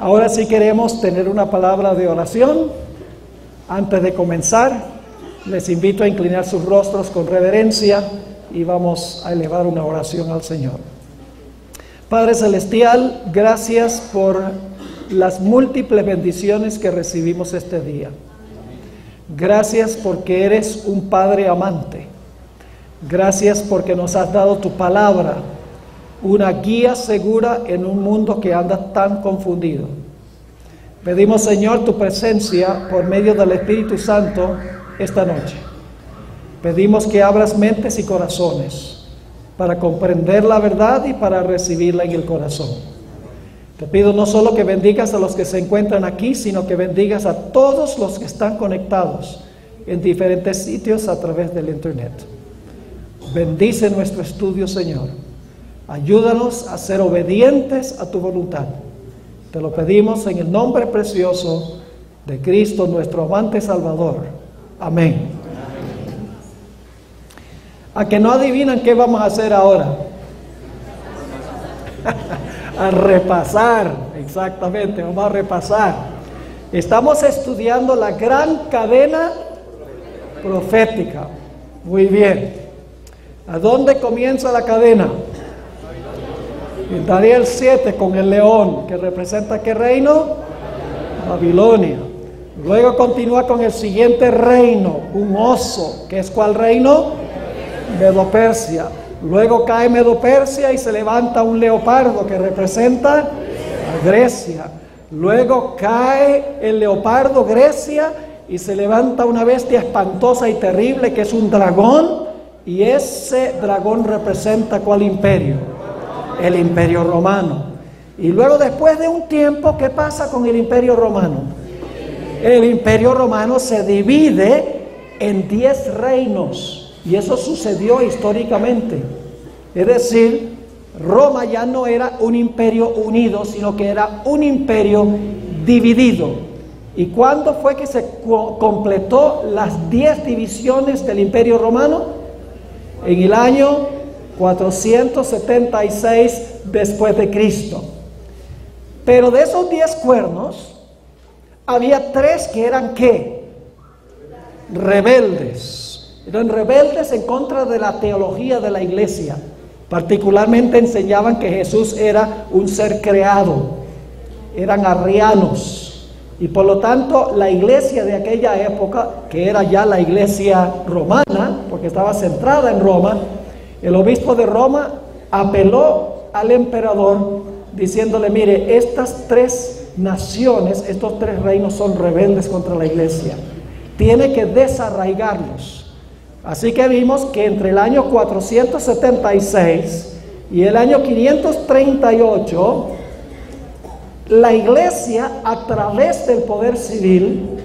Ahora sí queremos tener una palabra de oración. Antes de comenzar, les invito a inclinar sus rostros con reverencia y vamos a elevar una oración al Señor. Padre Celestial, gracias por las múltiples bendiciones que recibimos este día. Gracias porque eres un Padre amante. Gracias porque nos has dado tu palabra, una guía segura en un mundo que anda tan confundido. Pedimos, Señor, tu presencia por medio del Espíritu Santo esta noche. Pedimos que abras mentes y corazones para comprender la verdad y para recibirla en el corazón. Te pido no solo que bendigas a los que se encuentran aquí, sino que bendigas a todos los que están conectados en diferentes sitios a través del internet. Bendice nuestro estudio, Señor. Ayúdanos a ser obedientes a tu voluntad. Te lo pedimos en el nombre precioso de Cristo, nuestro amante Salvador. Amén. ¿A que no adivinan qué vamos a hacer ahora? A repasar, exactamente, vamos a repasar. Estamos estudiando la gran cadena profética. Muy bien. ¿A dónde comienza la cadena? En Daniel 7 con el león, que representa ¿qué reino? Babilonia. Luego continúa con el siguiente reino, un oso, que es ¿cuál reino? Medo-Persia. Luego cae Medo-Persia y se levanta un leopardo que representa a Grecia. Luego cae el leopardo, Grecia, y se levanta una bestia espantosa y terrible que es un dragón, y ese dragón representa ¿cuál imperio? El Imperio Romano. Y luego, después de un tiempo, ¿qué pasa con el Imperio Romano? El Imperio Romano se divide en 10 reinos, y eso sucedió históricamente. Es decir, Roma ya no era un imperio unido, sino que era un imperio dividido. ¿Y cuándo fue que se completó las 10 divisiones del Imperio Romano? En el año 476 después de Cristo. Pero de esos 10 cuernos, había 3 que eran ¿qué? Rebeldes. Eran rebeldes en contra de la teología de la iglesia. Particularmente enseñaban que Jesús era un ser creado. Eran arrianos. Y por lo tanto, la iglesia de aquella época, que era ya la iglesia romana, porque estaba centrada en Roma, el obispo de Roma apeló al emperador diciéndole: mire, estas 3 naciones, estos 3 reinos son rebeldes contra la iglesia. Tiene que desarraigarlos. Así que vimos que entre el año 476 y el año 538, la iglesia, a través del poder civil,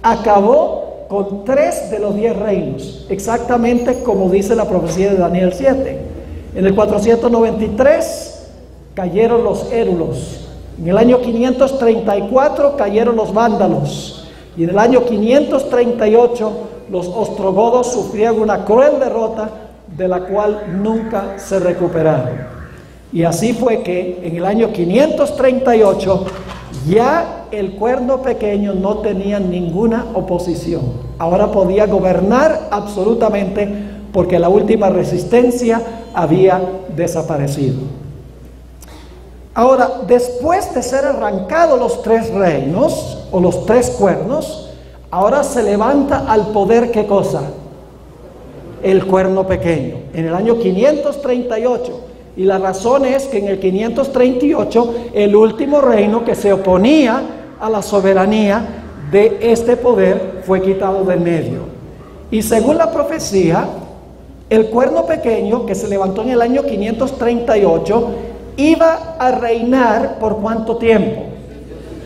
acabó con 3 de los 10 reinos, exactamente como dice la profecía de Daniel 7. En el 493 cayeron los érulos. En el año 534 cayeron los vándalos. Y en el año 538 los ostrogodos sufrieron una cruel derrota de la cual nunca se recuperaron. Y así fue que en el año 538 ya el cuerno pequeño no tenía ninguna oposición. Ahora podía gobernar absolutamente porque la última resistencia había desaparecido. Ahora, después de ser arrancados los 3 reinos o los 3 cuernos, ahora se levanta al poder ¿qué cosa? El cuerno pequeño, en el año 538. Y la razón es que en el 538 el último reino que se oponía a la soberanía de este poder fue quitado del medio. Y según la profecía, el cuerno pequeño que se levantó en el año 538 iba a reinar ¿por cuánto tiempo?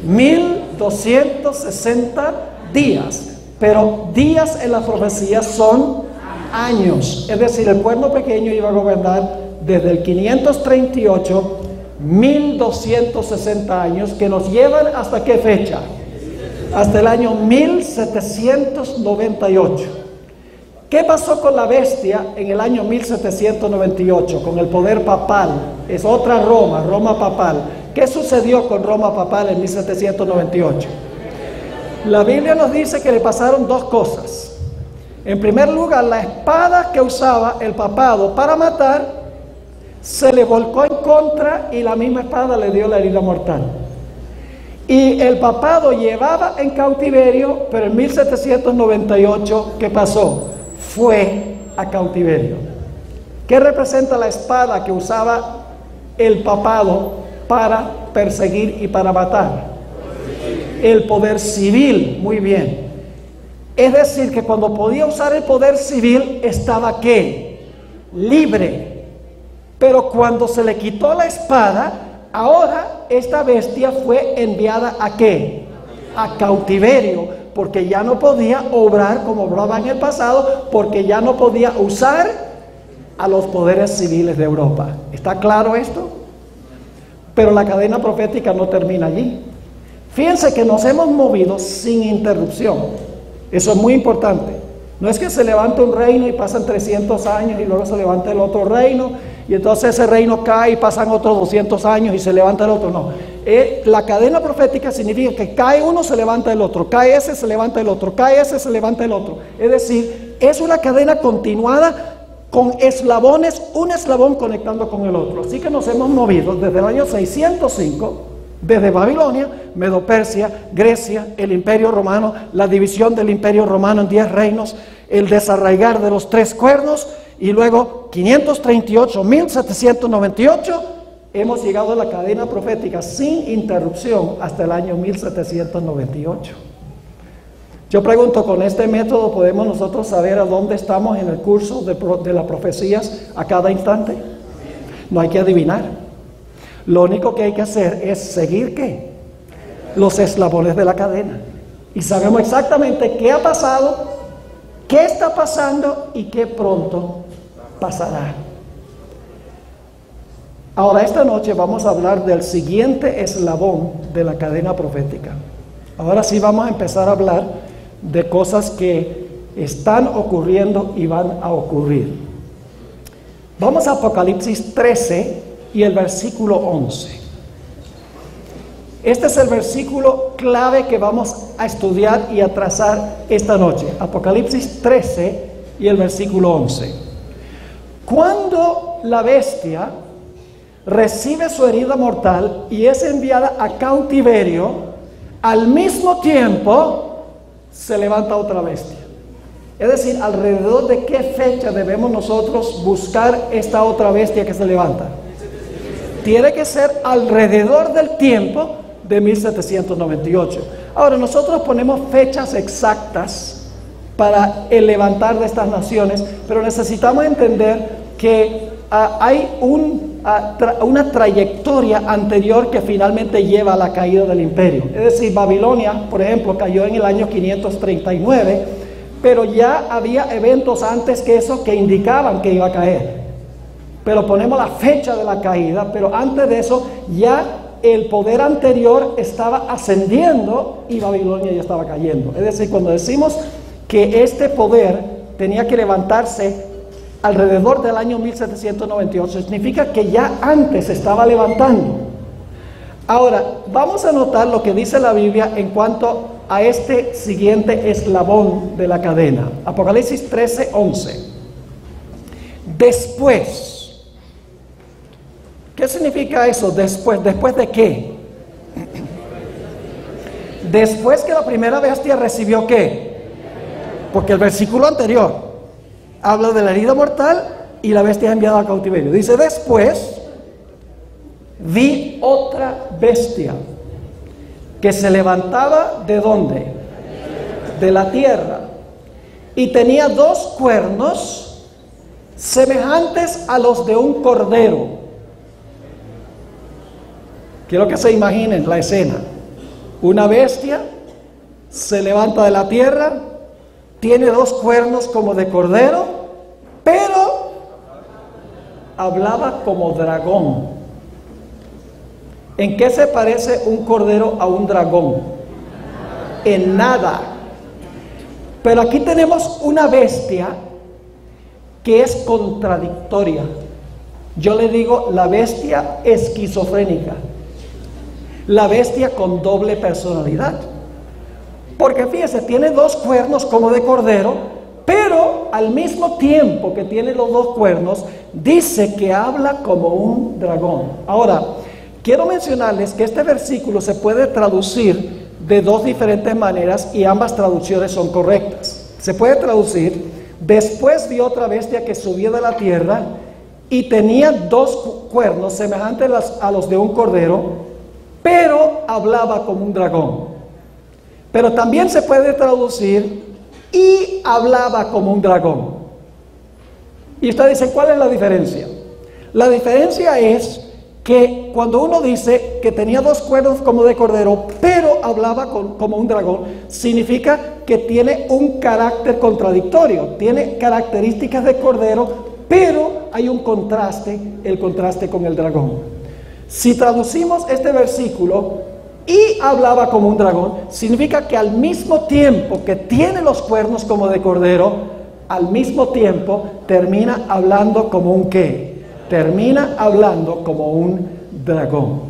1260 días. Pero días en la profecía son años. Es decir, el cuerno pequeño iba a gobernar desde el 538, 1260 años, que nos llevan ¿hasta qué fecha? Hasta el año 1798. ¿Qué pasó con la bestia en el año 1798? Con el poder papal. Es otra Roma, Roma papal. ¿Qué sucedió con Roma papal en 1798? La Biblia nos dice que le pasaron dos cosas. En primer lugar, la espada que usaba el papado para matar se le volcó en contra y la misma espada le dio la herida mortal. Y el papado llevaba en cautiverio, pero en 1798, ¿qué pasó? Fue a cautiverio. ¿Qué representa la espada que usaba el papado para perseguir y para matar? El poder civil, muy bien. Es decir, que cuando podía usar el poder civil, ¿estaba qué? Libre. Pero cuando se le quitó la espada, ahora esta bestia fue enviada ¿a qué? A cautiverio, porque ya no podía obrar como obraba en el pasado, porque ya no podía usar a los poderes civiles de Europa. ¿Está claro esto? Pero la cadena profética no termina allí. Fíjense que nos hemos movido sin interrupción. Eso es muy importante. No es que se levanta un reino y pasan 300 años y luego se levanta el otro reino y entonces ese reino cae y pasan otros 200 años y se levanta el otro. No. La cadena profética significa que cae uno, se levanta el otro, cae ese, se levanta el otro, cae ese, se levanta el otro. Es decir, es una cadena continuada con eslabones, un eslabón conectando con el otro. Así que nos hemos movido desde el año 605, desde Babilonia, Medo-Persia, Grecia, el Imperio Romano, la división del Imperio Romano en 10 reinos, el desarraigar de los 3 cuernos, y luego 538, 1798, hemos llegado a la cadena profética sin interrupción hasta el año 1798. Yo pregunto, ¿con este método podemos nosotros saber a dónde estamos en el curso de las profecías a cada instante? No hay que adivinar. Lo único que hay que hacer es seguir ¿qué? Los eslabones de la cadena. Y sabemos exactamente qué ha pasado, qué está pasando y qué pronto pasará. Ahora, esta noche vamos a hablar del siguiente eslabón de la cadena profética. Ahora sí vamos a empezar a hablar de cosas que están ocurriendo y van a ocurrir. Vamos a Apocalipsis 13 y el versículo 11. Este es el versículo clave que vamos a estudiar y a trazar esta noche. Apocalipsis 13 y el versículo 11. Cuando la bestia recibe su herida mortal y es enviada a cautiverio, al mismo tiempo se levanta otra bestia. Es decir, ¿alrededor de qué fecha debemos nosotros buscar esta otra bestia que se levanta? Tiene que ser alrededor del tiempo de 1798. Ahora, nosotros ponemos fechas exactas para el levantar de estas naciones, pero necesitamos entender que hay una trayectoria anterior que finalmente lleva a la caída del imperio. Es decir, Babilonia, por ejemplo, cayó en el año 539, pero ya había eventos antes que eso que indicaban que iba a caer. Pero ponemos la fecha de la caída, pero antes de eso ya el poder anterior estaba ascendiendo y Babilonia ya estaba cayendo. Es decir, cuando decimos que este poder tenía que levantarse alrededor del año 1798, significa que ya antes se estaba levantando. Ahora, vamos a notar lo que dice la Biblia en cuanto a este siguiente eslabón de la cadena. Apocalipsis 13, 11. Después. ¿Qué significa eso? Después. ¿Después de qué? Después que la primera bestia recibió ¿qué? Porque el versículo anterior habla de la herida mortal y la bestia es enviada al cautiverio. Dice, después vi otra bestia que se levantaba ¿de dónde? De la tierra. Y tenía 2 cuernos semejantes a los de un cordero. Quiero que se imaginen la escena. Una bestia se levanta de la tierra, tiene 2 cuernos como de cordero, pero hablaba como dragón. ¿En qué se parece un cordero a un dragón? En nada. Pero aquí tenemos una bestia que es contradictoria. Yo le digo la bestia esquizofrénica. la bestia con doble personalidad. Porque fíjese, tiene dos cuernos como de cordero, pero al mismo tiempo que tiene los dos cuernos, dice que habla como un dragón. Ahora, quiero mencionarles que este versículo se puede traducir de dos diferentes maneras y ambas traducciones son correctas. Se puede traducir: después vi otra bestia que subía de la tierra y tenía dos cuernos semejantes a los de un cordero, pero hablaba como un dragón. Pero también se puede traducir: y hablaba como un dragón. Y usted dice, ¿cuál es la diferencia? La diferencia es que cuando uno dice que tenía dos cuernos como de cordero, pero hablaba como un dragón, significa que tiene un carácter contradictorio, tiene características de cordero, pero hay un contraste, el contraste con el dragón. Si traducimos este versículo, y hablaba como un dragón, significa que al mismo tiempo que tiene los cuernos como de cordero, al mismo tiempo termina hablando como un ¿qué? Termina hablando como un dragón.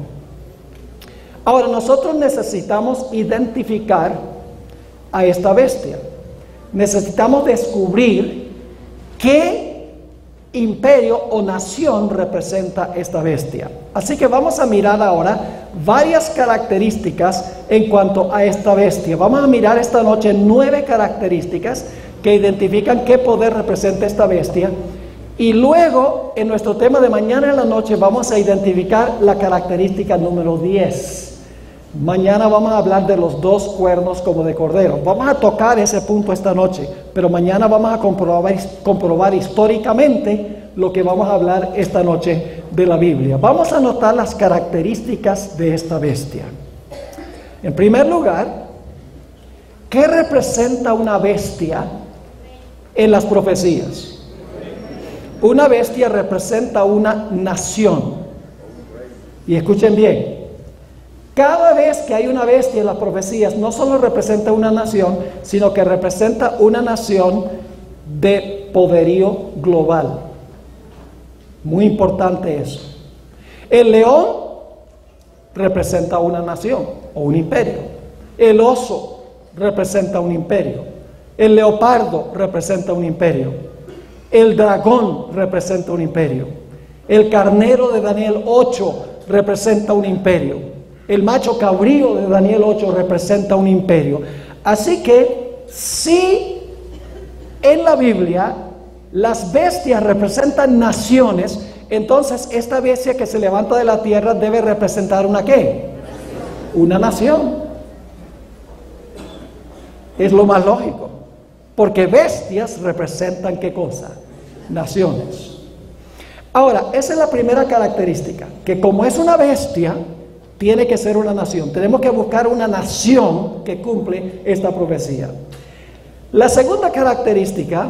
Ahora, nosotros necesitamos identificar a esta bestia. Necesitamos descubrir qué imperio o nación representa esta bestia. Así que vamos a mirar ahora varias características en cuanto a esta bestia. Vamos a mirar esta noche 9 características que identifican qué poder representa esta bestia. Y luego, en nuestro tema de mañana en la noche, vamos a identificar la característica número 10. Mañana vamos a hablar de los dos cuernos como de cordero. Vamos a tocar ese punto esta noche, pero mañana vamos a comprobar históricamente lo que vamos a hablar esta noche de la Biblia. Vamos a notar las características de esta bestia. En primer lugar, ¿qué representa una bestia en las profecías? Una bestia representa una nación. Y escuchen bien, cada vez que hay una bestia en las profecías, no solo representa una nación, sino que representa una nación de poderío global. Muy importante eso. El león representa una nación o un imperio. El oso representa un imperio. El leopardo representa un imperio. El dragón representa un imperio. El carnero de Daniel 8 representa un imperio. El macho cabrío de Daniel 8 representa un imperio. Así que si en la Biblia las bestias representan naciones, entonces esta bestia que se levanta de la tierra debe representar una ¿qué? Una nación. Es lo más lógico, porque bestias representan ¿qué cosa? Naciones. Ahora, esa es la primera característica, que como es una bestia, tiene que ser una nación. Tenemos que buscar una nación que cumple esta profecía. La segunda característica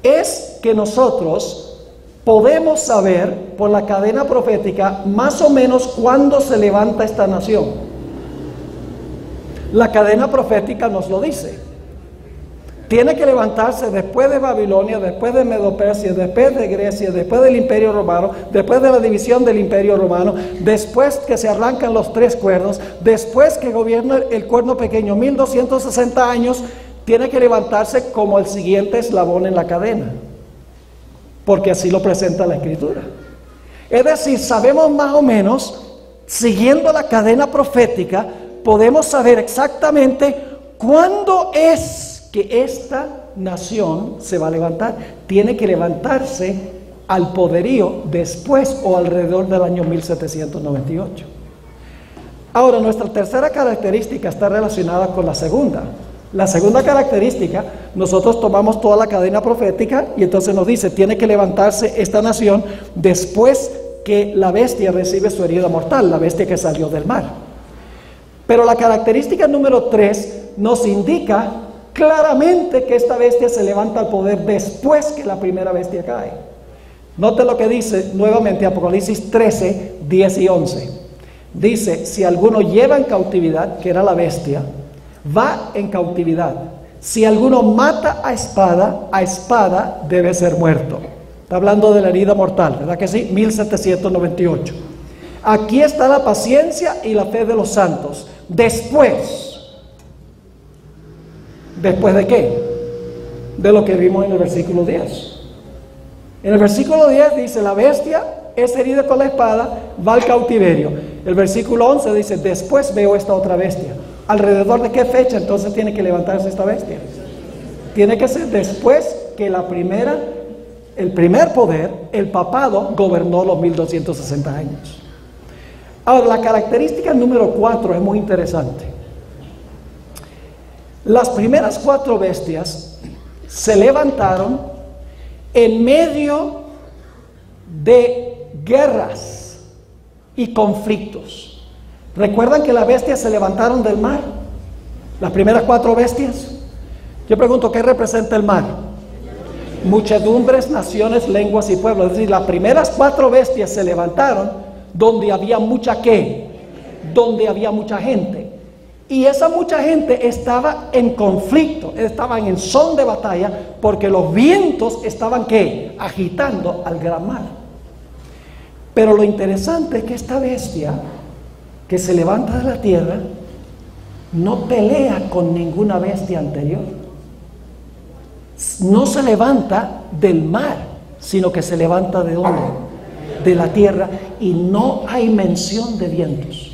es que nosotros podemos saber por la cadena profética más o menos cuándo se levanta esta nación. La cadena profética nos lo dice. Tiene que levantarse después de Babilonia, después de Medo-Persia, después de Grecia, después del Imperio Romano, después de la división del Imperio Romano, después que se arrancan los 3 cuernos, después que gobierna el cuerno pequeño 1260 años, tiene que levantarse como el siguiente eslabón en la cadena, porque así lo presenta la Escritura. Es decir, sabemos más o menos, siguiendo la cadena profética, podemos saber exactamente cuándo es que esta nación se va a levantar. Tiene que levantarse al poderío después o alrededor del año 1798. Ahora, nuestra tercera característica está relacionada con la segunda. La segunda característica, nosotros tomamos toda la cadena profética y entonces nos dice, tiene que levantarse esta nación después que la bestia recibe su herida mortal, la bestia que salió del mar. Pero la característica número 3 nos indica claramente que esta bestia se levanta al poder después que la primera bestia cae. Note lo que dice nuevamente Apocalipsis 13, 10 y 11. Dice, si alguno lleva en cautividad, que era la bestia, va en cautividad. Si alguno mata a espada debe ser muerto. Está hablando de la herida mortal, ¿verdad que sí? 1798. Aquí está la paciencia y la fe de los santos. Después. ¿Después de qué? De lo que vimos en el versículo 10. En el versículo 10 dice, la bestia es herida con la espada, va al cautiverio. El versículo 11 dice, después veo esta otra bestia. ¿Alrededor de qué fecha entonces tiene que levantarse esta bestia? Tiene que ser después que el primer poder, el papado, gobernó los 1260 años. Ahora, la característica número 4 es muy interesante. Las primeras 4 bestias se levantaron en medio de guerras y conflictos. ¿Recuerdan que las bestias se levantaron del mar? Las primeras 4 bestias. Yo pregunto, ¿qué representa el mar? Muchedumbres, naciones, lenguas y pueblos. Es decir, las primeras 4 bestias se levantaron donde había mucha ¿qué? Donde había mucha gente. Y esa mucha gente estaba en conflicto, estaban en son de batalla, porque los vientos estaban ¿qué? Agitando al gran mar. Pero lo interesante es que esta bestia que se levanta de la tierra no pelea con ninguna bestia anterior. No se levanta del mar, sino que se levanta ¿de dónde? De la tierra, y no hay mención de vientos.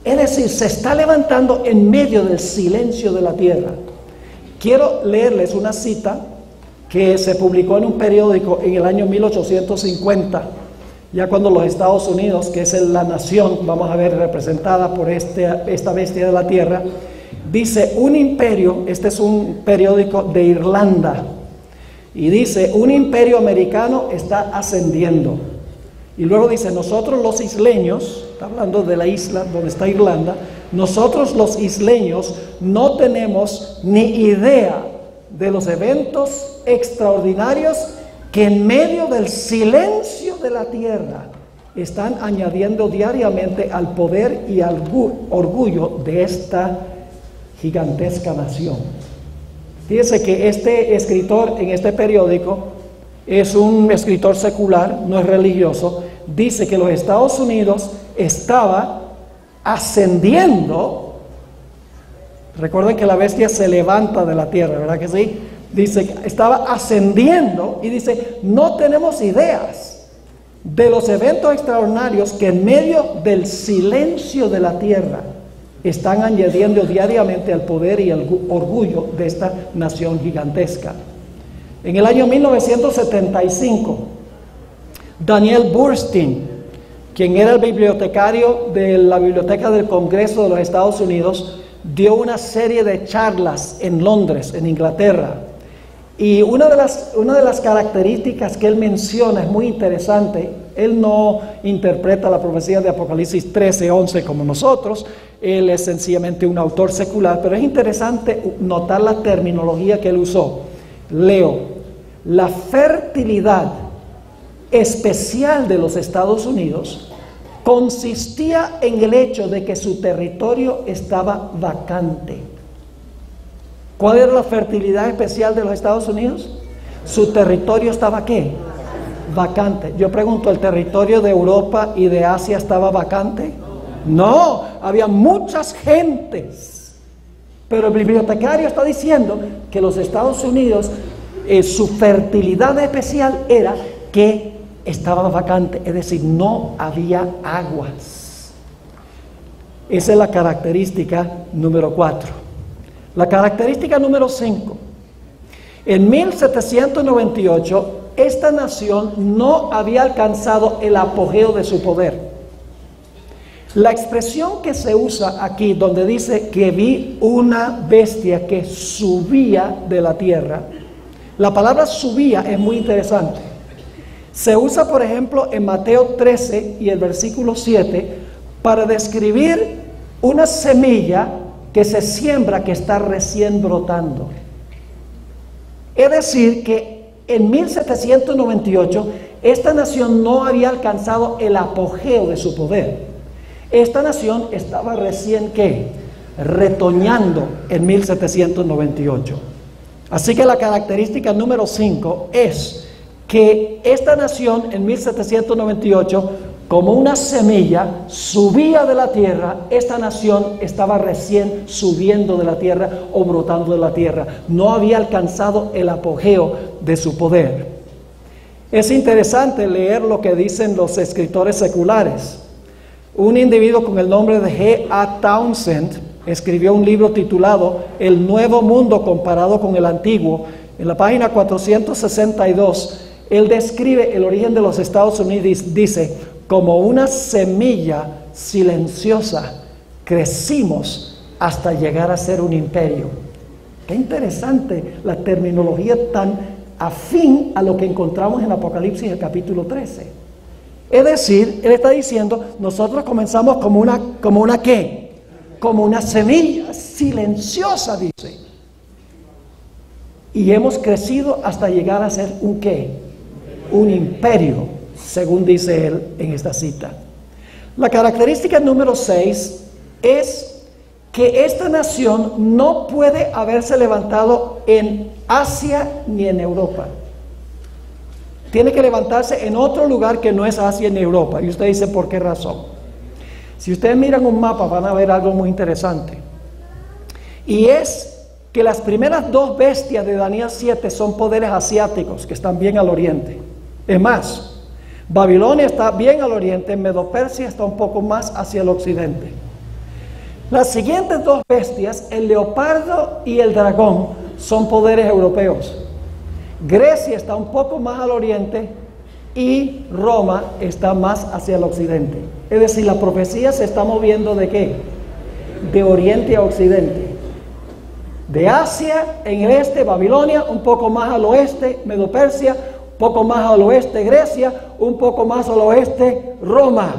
Es decir, se está levantando en medio del silencio de la tierra. Quiero leerles una cita que se publicó en un periódico en el año 1850, ya cuando los Estados Unidos, que es la nación, vamos a ver, representada por esta bestia de la tierra, dice un imperio, este es un periódico de Irlanda, y dice, un imperio americano está ascendiendo. Y luego dice, nosotros los isleños, está hablando de la isla donde está Irlanda, nosotros los isleños no tenemos ni idea de los eventos extraordinarios que en medio del silencio de la tierra están añadiendo diariamente al poder y al orgullo de esta gigantesca nación. Fíjense que este escritor en este periódico es un escritor secular, no es religioso. Dice que los Estados Unidos estaba ascendiendo. Recuerden que la bestia se levanta de la tierra, ¿verdad que sí? Dice que estaba ascendiendo y dice, no tenemos ideas de los eventos extraordinarios que en medio del silencio de la tierra están añadiendo diariamente al poder y al orgullo de esta nación gigantesca. En el año 1975, Daniel Boorstin, quien era el bibliotecario de la Biblioteca del Congreso de los Estados Unidos, dio una serie de charlas en Londres, en Inglaterra. Y una de las características que él menciona es muy interesante. Él no interpreta la profecía de Apocalipsis 13:11 como nosotros. Él es sencillamente un autor secular, pero es interesante notar la terminología que él usó. Leo, la fertilidad especial de los Estados Unidos consistía en el hecho de que su territorio estaba vacante. ¿Cuál era la fertilidad especial de los Estados Unidos? Su territorio estaba ¿qué? Vacante. Yo pregunto, ¿el territorio de Europa y de Asia estaba vacante? No, había muchas gentes. Pero el bibliotecario está diciendo que los Estados Unidos, su fertilidad especial era que estaba vacante, es decir, no había aguas. Esa es la característica número 4. La característica número 5. En 1798, esta nación no había alcanzado el apogeo de su poder. La expresión que se usa aquí, donde dice que vi una bestia que subía de la tierra, la palabra subía es muy interesante. Se usa, por ejemplo, en Mateo 13 y el versículo 7 para describir una semilla que se siembra, que está recién brotando. Es decir, que en 1798 esta nación no había alcanzado el apogeo de su poder. Esta nación estaba recién ¿qué? Retoñando en 1798. Así que la característica número 5 es que esta nación en 1798 como una semilla subía de la tierra, esta nación estaba recién subiendo de la tierra o brotando de la tierra. No había alcanzado el apogeo de su poder. Es interesante leer lo que dicen los escritores seculares. Un individuo con el nombre de G.A. Townsend escribió un libro titulado El Nuevo Mundo comparado con el Antiguo. En la página 462, él describe el origen de los Estados Unidos, dice: como una semilla silenciosa, crecimos hasta llegar a ser un imperio. Qué interesante la terminología tan afín a lo que encontramos en Apocalipsis, el capítulo 13. Es decir, él está diciendo, nosotros comenzamos como una ¿qué? Como una semilla silenciosa, dice. Y hemos crecido hasta llegar a ser un ¿qué? Un imperio, según dice él en esta cita. La característica número 6 es que esta nación no puede haberse levantado en Asia ni en Europa. Tiene que levantarse en otro lugar que no es Asia ni Europa. Y usted dice, ¿por qué razón? Si ustedes miran un mapa van a ver algo muy interesante. Y es que las primeras dos bestias de Daniel 7 son poderes asiáticos que están bien al oriente. Es más, Babilonia está bien al oriente, Medo-Persia está un poco más hacia el occidente. Las siguientes dos bestias, el leopardo y el dragón, son poderes europeos. Grecia está un poco más al oriente y Roma está más hacia el occidente. Es decir, la profecía se está moviendo ¿de qué? De oriente a occidente. De Asia en el este, Babilonia, un poco más al oeste, Medo-Persia, un poco más al oeste, Grecia, un poco más al oeste, Roma.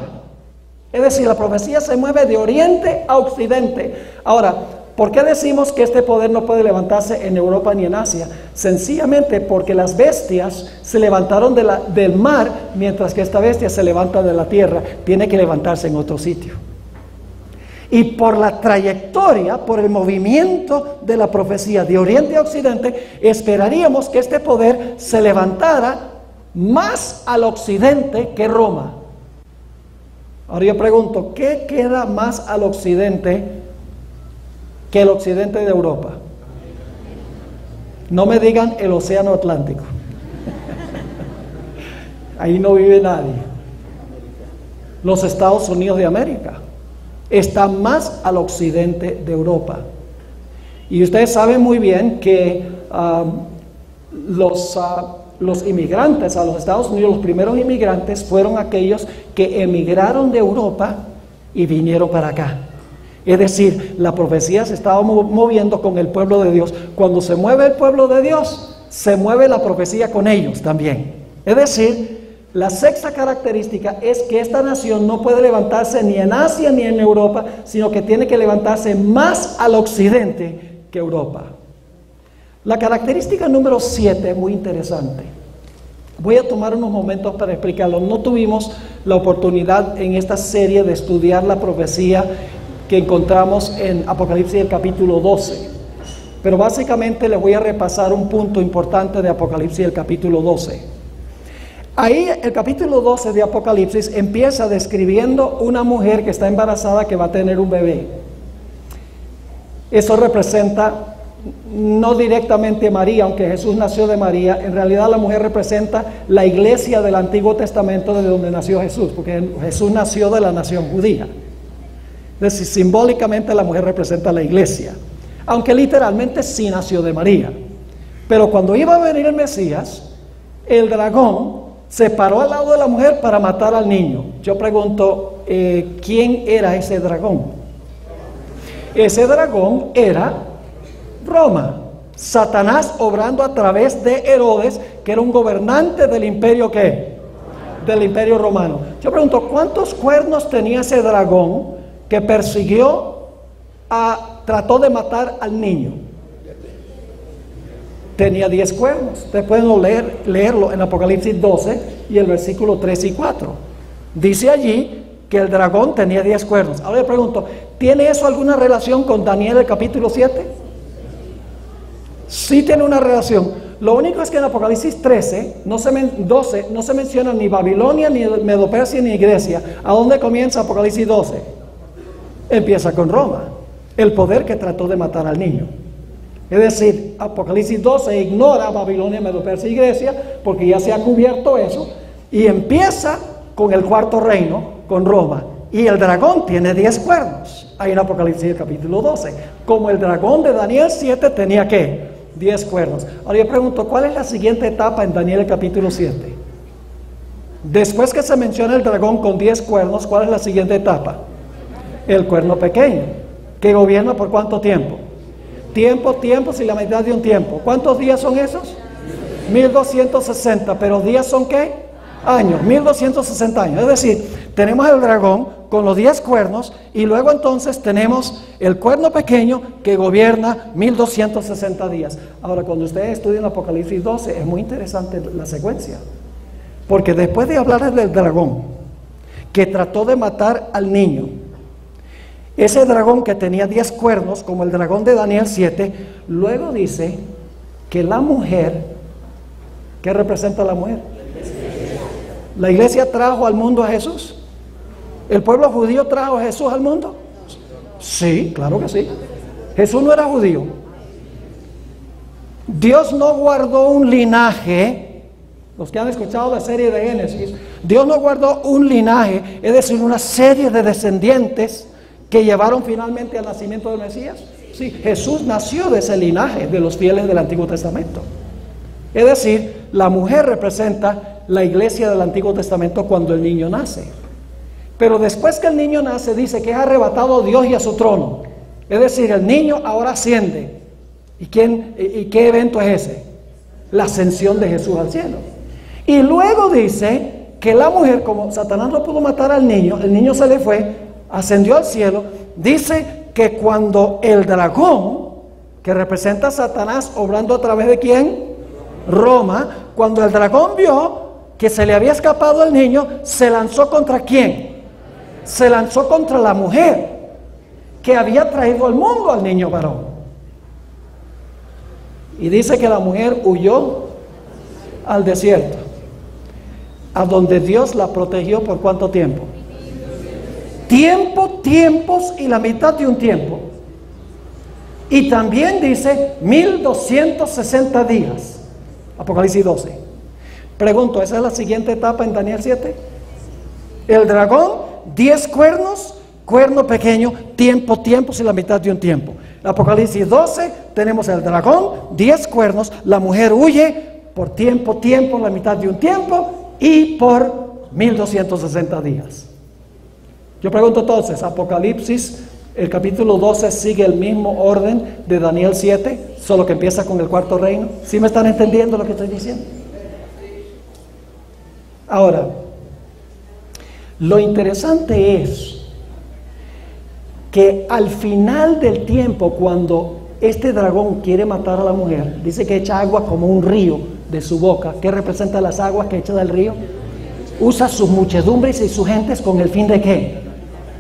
Es decir, la profecía se mueve de oriente a occidente. Ahora, ¿por qué decimos que este poder no puede levantarse en Europa ni en Asia? Sencillamente porque las bestias se levantaron del mar, mientras que esta bestia se levanta de la tierra. Tiene que levantarse en otro sitio. Y por la trayectoria, por el movimiento de la profecía de oriente a occidente, esperaríamos que este poder se levantara más al occidente que Roma. Ahora yo pregunto, ¿qué queda más al occidente que el occidente de Europa? No me digan el océano Atlántico. Ahí no vive nadie. Los Estados Unidos de América está más al occidente de Europa. Y ustedes saben muy bien que los inmigrantes a los Estados Unidos, los primeros inmigrantes fueron aquellos que emigraron de Europa y vinieron para acá. Es decir, la profecía se estaba moviendo con el pueblo de Dios. Cuando se mueve el pueblo de Dios, se mueve la profecía con ellos también. Es decir, la sexta característica es que esta nación no puede levantarse ni en Asia ni en Europa, sino que tiene que levantarse más al occidente que Europa. La característica número 7 es muy interesante. Voy a tomar unos momentos para explicarlo. No tuvimos la oportunidad en esta serie de estudiar la profecía que encontramos en Apocalipsis el capítulo 12. Pero básicamente les voy a repasar un punto importante de Apocalipsis el capítulo 12. Ahí el capítulo 12 de Apocalipsis empieza describiendo una mujer que está embarazada que va a tener un bebé. Eso representa no directamente a María, aunque Jesús nació de María. En realidad la mujer representa la iglesia del Antiguo Testamento de donde nació Jesús, porque Jesús nació de la nación judía. Es decir, simbólicamente la mujer representa a la iglesia, aunque literalmente sí nació de María. Pero cuando iba a venir el Mesías, el dragón se paró al lado de la mujer para matar al niño. Yo pregunto, ¿quién era ese dragón? Ese dragón era Roma. Satanás obrando a través de Herodes, que era un gobernante del imperio ¿qué? Del imperio romano. Yo pregunto, ¿cuántos cuernos tenía ese dragón que persiguió, trató de matar al niño? Tenía 10 cuernos. Ustedes pueden leerlo en Apocalipsis 12 y el versículo 3 y 4. Dice allí que el dragón tenía 10 cuernos. Ahora le pregunto, ¿tiene eso alguna relación con Daniel el capítulo 7? Sí tiene una relación, Lo único es que en Apocalipsis 12 no se menciona ni Babilonia, ni Medo-Persia, ni Grecia. ¿A dónde comienza Apocalipsis 12? Empieza con Roma, el poder que trató de matar al niño. Es decir, Apocalipsis 12 ignora Babilonia, Medo-Persia y Grecia, porque ya se ha cubierto eso, y empieza con el cuarto reino, con Roma. Y el dragón tiene 10 cuernos. Hay en Apocalipsis capítulo 12. Como el dragón de Daniel 7 tenía ¿qué? 10 cuernos. Ahora yo pregunto, ¿cuál es la siguiente etapa en Daniel capítulo 7? Después que se menciona el dragón con 10 cuernos, ¿cuál es la siguiente etapa? El cuerno pequeño, que gobierna por ¿cuánto tiempo? Tiempos y la mitad de un tiempo. ¿Cuántos días son esos? 1260, pero días son ¿qué? Años, 1260 años. Es decir, tenemos el dragón con los 10 cuernos y luego entonces tenemos el cuerno pequeño que gobierna 1260 días. Ahora, cuando ustedes estudian Apocalipsis 12, es muy interesante la secuencia, porque después de hablar del dragón que trató de matar al niño, ese dragón que tenía 10 cuernos, como el dragón de Daniel 7, luego dice que la mujer, ¿qué representa la mujer? ¿La iglesia trajo al mundo a Jesús? ¿El pueblo judío trajo a Jesús al mundo? Sí, claro que sí. Jesús no era judío. Dios no guardó un linaje. Los que han escuchado la serie de Génesis, Dios no guardó un linaje, es decir, una serie de descendientes que llevaron finalmente al nacimiento del Mesías. Sí, Jesús nació de ese linaje de los fieles del Antiguo Testamento. Es decir, la mujer representa la iglesia del Antiguo Testamento cuando el niño nace. Pero después que el niño nace, dice que es arrebatado a Dios y a su trono. Es decir, el niño ahora asciende. ¿Y qué evento es ese? La ascensión de Jesús al cielo. Y luego dice que la mujer, como Satanás no pudo matar al niño, el niño se le fue, ascendió al cielo. Dice que cuando el dragón, que representa a Satanás obrando a través de ¿quién? Roma. Cuando el dragón vio que se le había escapado el niño, se lanzó contra ¿quién? Se lanzó contra la mujer que había traído al mundo al niño varón. Y dice que la mujer huyó al desierto, a donde Dios la protegió por ¿cuánto tiempo? Tiempos y la mitad de un tiempo. Y también dice 1260 días. Apocalipsis 12. Pregunto, ¿esa es la siguiente etapa en Daniel 7? El dragón, 10 cuernos, cuerno pequeño, tiempos y la mitad de un tiempo. En Apocalipsis 12 tenemos el dragón, 10 cuernos, la mujer huye por tiempo, la mitad de un tiempo y por 1260 días. Yo pregunto entonces, Apocalipsis, el capítulo 12 sigue el mismo orden de Daniel 7, solo que empieza con el cuarto reino. ¿Sí me están entendiendo lo que estoy diciendo? Ahora, lo interesante es que al final del tiempo, cuando este dragón quiere matar a la mujer, dice que echa agua como un río de su boca. ¿Qué representa las aguas que echa del río? Usa sus muchedumbres y sus gentes con el fin de ¿qué?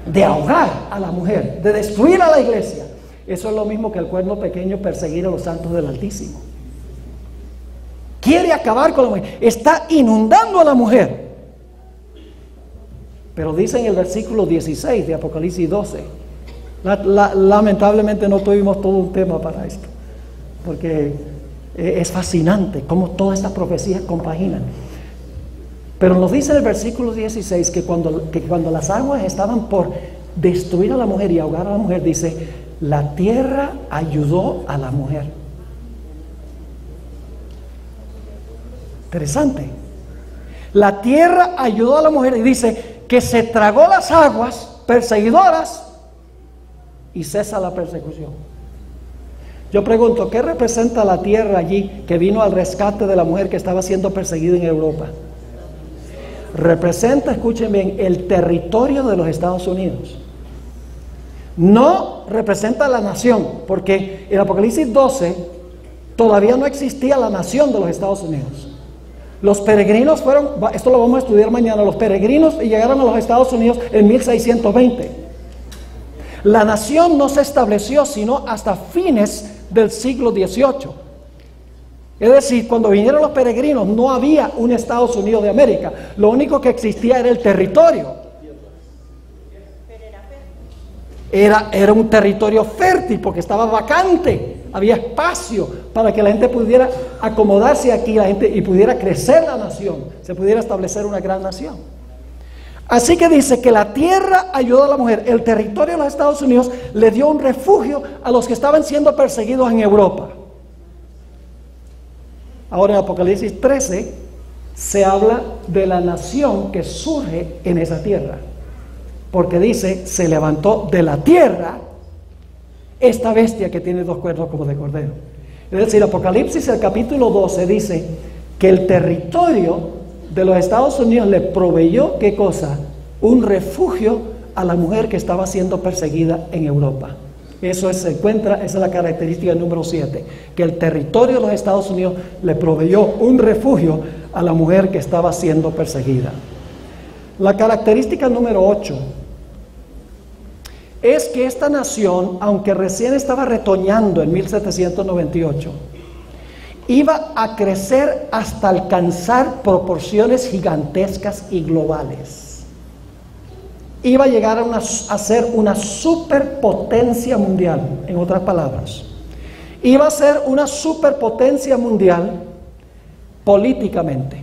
De ahogar a la mujer, de destruir a la iglesia. Eso es lo mismo que el cuerno pequeño perseguir a los santos del Altísimo. Quiere acabar con la mujer, está inundando a la mujer. Pero dice en el versículo 16 de Apocalipsis 12, lamentablemente no tuvimos todo un tema para esto, porque es fascinante cómo todas estas profecías compaginan. Pero nos dice el versículo 16 que cuando las aguas estaban por destruir a la mujer y ahogar a la mujer, dice, la tierra ayudó a la mujer. Interesante. La tierra ayudó a la mujer y dice que se tragó las aguas perseguidoras y cesa la persecución. Yo pregunto, ¿qué representa la tierra allí que vino al rescate de la mujer que estaba siendo perseguida en Europa? Representa, escuchen bien, el territorio de los Estados Unidos. No representa la nación, porque en Apocalipsis 12 todavía no existía la nación de los Estados Unidos. Los peregrinos fueron, esto lo vamos a estudiar mañana, los peregrinos llegaron a los Estados Unidos en 1620. La nación no se estableció sino hasta fines del siglo XVIII. Es decir, cuando vinieron los peregrinos no había un Estados Unidos de América. Lo único que existía era el territorio. Era un territorio fértil porque estaba vacante. Había espacio para que la gente pudiera acomodarse aquí y pudiera crecer la nación. Se pudiera establecer una gran nación. Así que dice que la tierra ayudó a la mujer. El territorio de los Estados Unidos le dio un refugio a los que estaban siendo perseguidos en Europa. Ahora en Apocalipsis 13 se habla de la nación que surge en esa tierra. Porque dice, se levantó de la tierra esta bestia que tiene 2 cuernos como de cordero. Es decir, Apocalipsis, el capítulo 12 dice que el territorio de los Estados Unidos le proveyó, ¿qué cosa? Un refugio a la mujer que estaba siendo perseguida en Europa. Eso se encuentra, esa es la característica número 7, que el territorio de los Estados Unidos le proveyó un refugio a la mujer que estaba siendo perseguida. La característica número 8 es que esta nación, aunque recién estaba retoñando en 1798, iba a crecer hasta alcanzar proporciones gigantescas y globales. Iba a llegar a ser una superpotencia mundial, en otras palabras. Iba a ser una superpotencia mundial políticamente.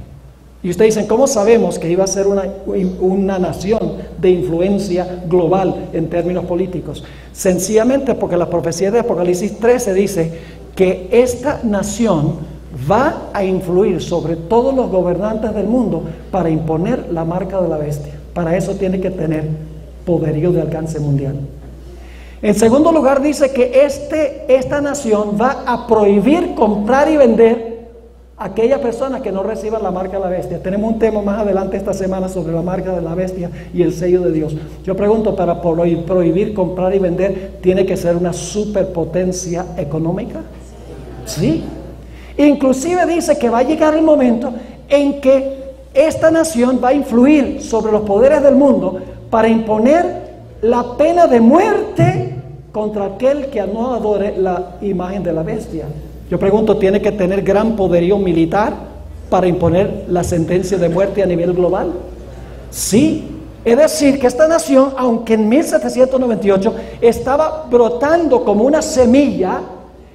Y ustedes dicen, ¿cómo sabemos que iba a ser una nación de influencia global en términos políticos? Sencillamente porque la profecía de Apocalipsis 13 dice que esta nación va a influir sobre todos los gobernantes del mundo para imponer la marca de la bestia. Para eso tiene que tener poderío de alcance mundial. En segundo lugar dice que esta nación va a prohibir comprar y vender a aquellas personas que no reciban la marca de la bestia. Tenemos un tema más adelante esta semana sobre la marca de la bestia y el sello de Dios. Yo pregunto, ¿para prohibir comprar y vender tiene que ser una superpotencia económica? Sí. Inclusive dice que va a llegar el momento en que esta nación va a influir sobre los poderes del mundo para imponer la pena de muerte contra aquel que no adore la imagen de la bestia. Yo pregunto, ¿tiene que tener gran poderío militar para imponer la sentencia de muerte a nivel global? Sí. Es decir, que esta nación, aunque en 1798 estaba brotando como una semilla,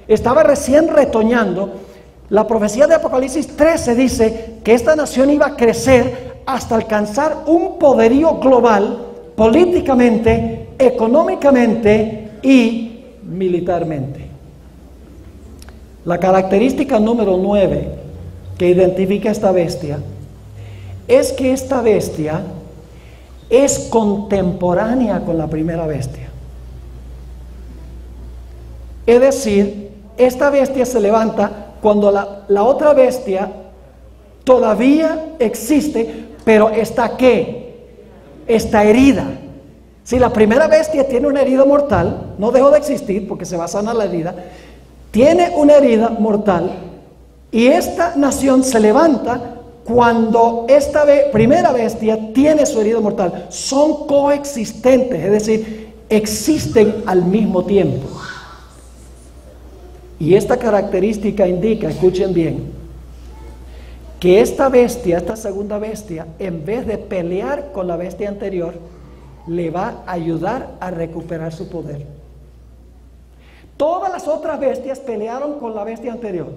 estaba recién retoñando, la profecía de Apocalipsis 13 dice que esta nación iba a crecer hasta alcanzar un poderío global, políticamente, económicamente y militarmente. La característica número 9 que identifica esta bestia es que esta bestia es contemporánea con la primera bestia. Es decir, esta bestia se levanta cuando la otra bestia todavía existe, pero ¿está qué? Está herida. Si la primera bestia tiene una herida mortal, no dejó de existir porque se va a sanar la herida, tiene una herida mortal y esta nación se levanta cuando esta primera bestia tiene su herida mortal. Son coexistentes, es decir, existen al mismo tiempo. Y esta característica indica, escuchen bien, que esta bestia, esta segunda bestia, en vez de pelear con la bestia anterior, le va a ayudar a recuperar su poder. Todas las otras bestias pelearon con la bestia anterior.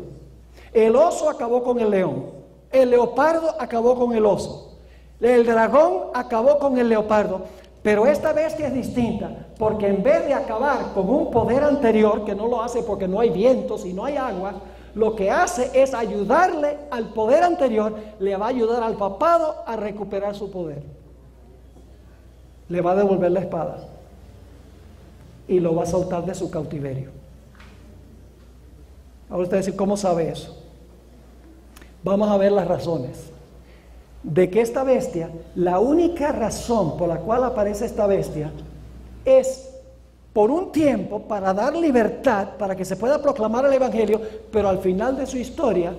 El oso acabó con el león, el leopardo acabó con el oso, el dragón acabó con el leopardo. Pero esta bestia es distinta, porque en vez de acabar con un poder anterior, que no lo hace porque no hay vientos y no hay agua, lo que hace es ayudarle al poder anterior, le va a ayudar al papado a recuperar su poder. Le va a devolver la espada y lo va a soltar de su cautiverio. Ahora usted dice, ¿cómo sabe eso? Vamos a ver las razones. De que esta bestia, la única razón por la cual aparece esta bestia es por un tiempo para dar libertad, para que se pueda proclamar el evangelio, pero al final de su historia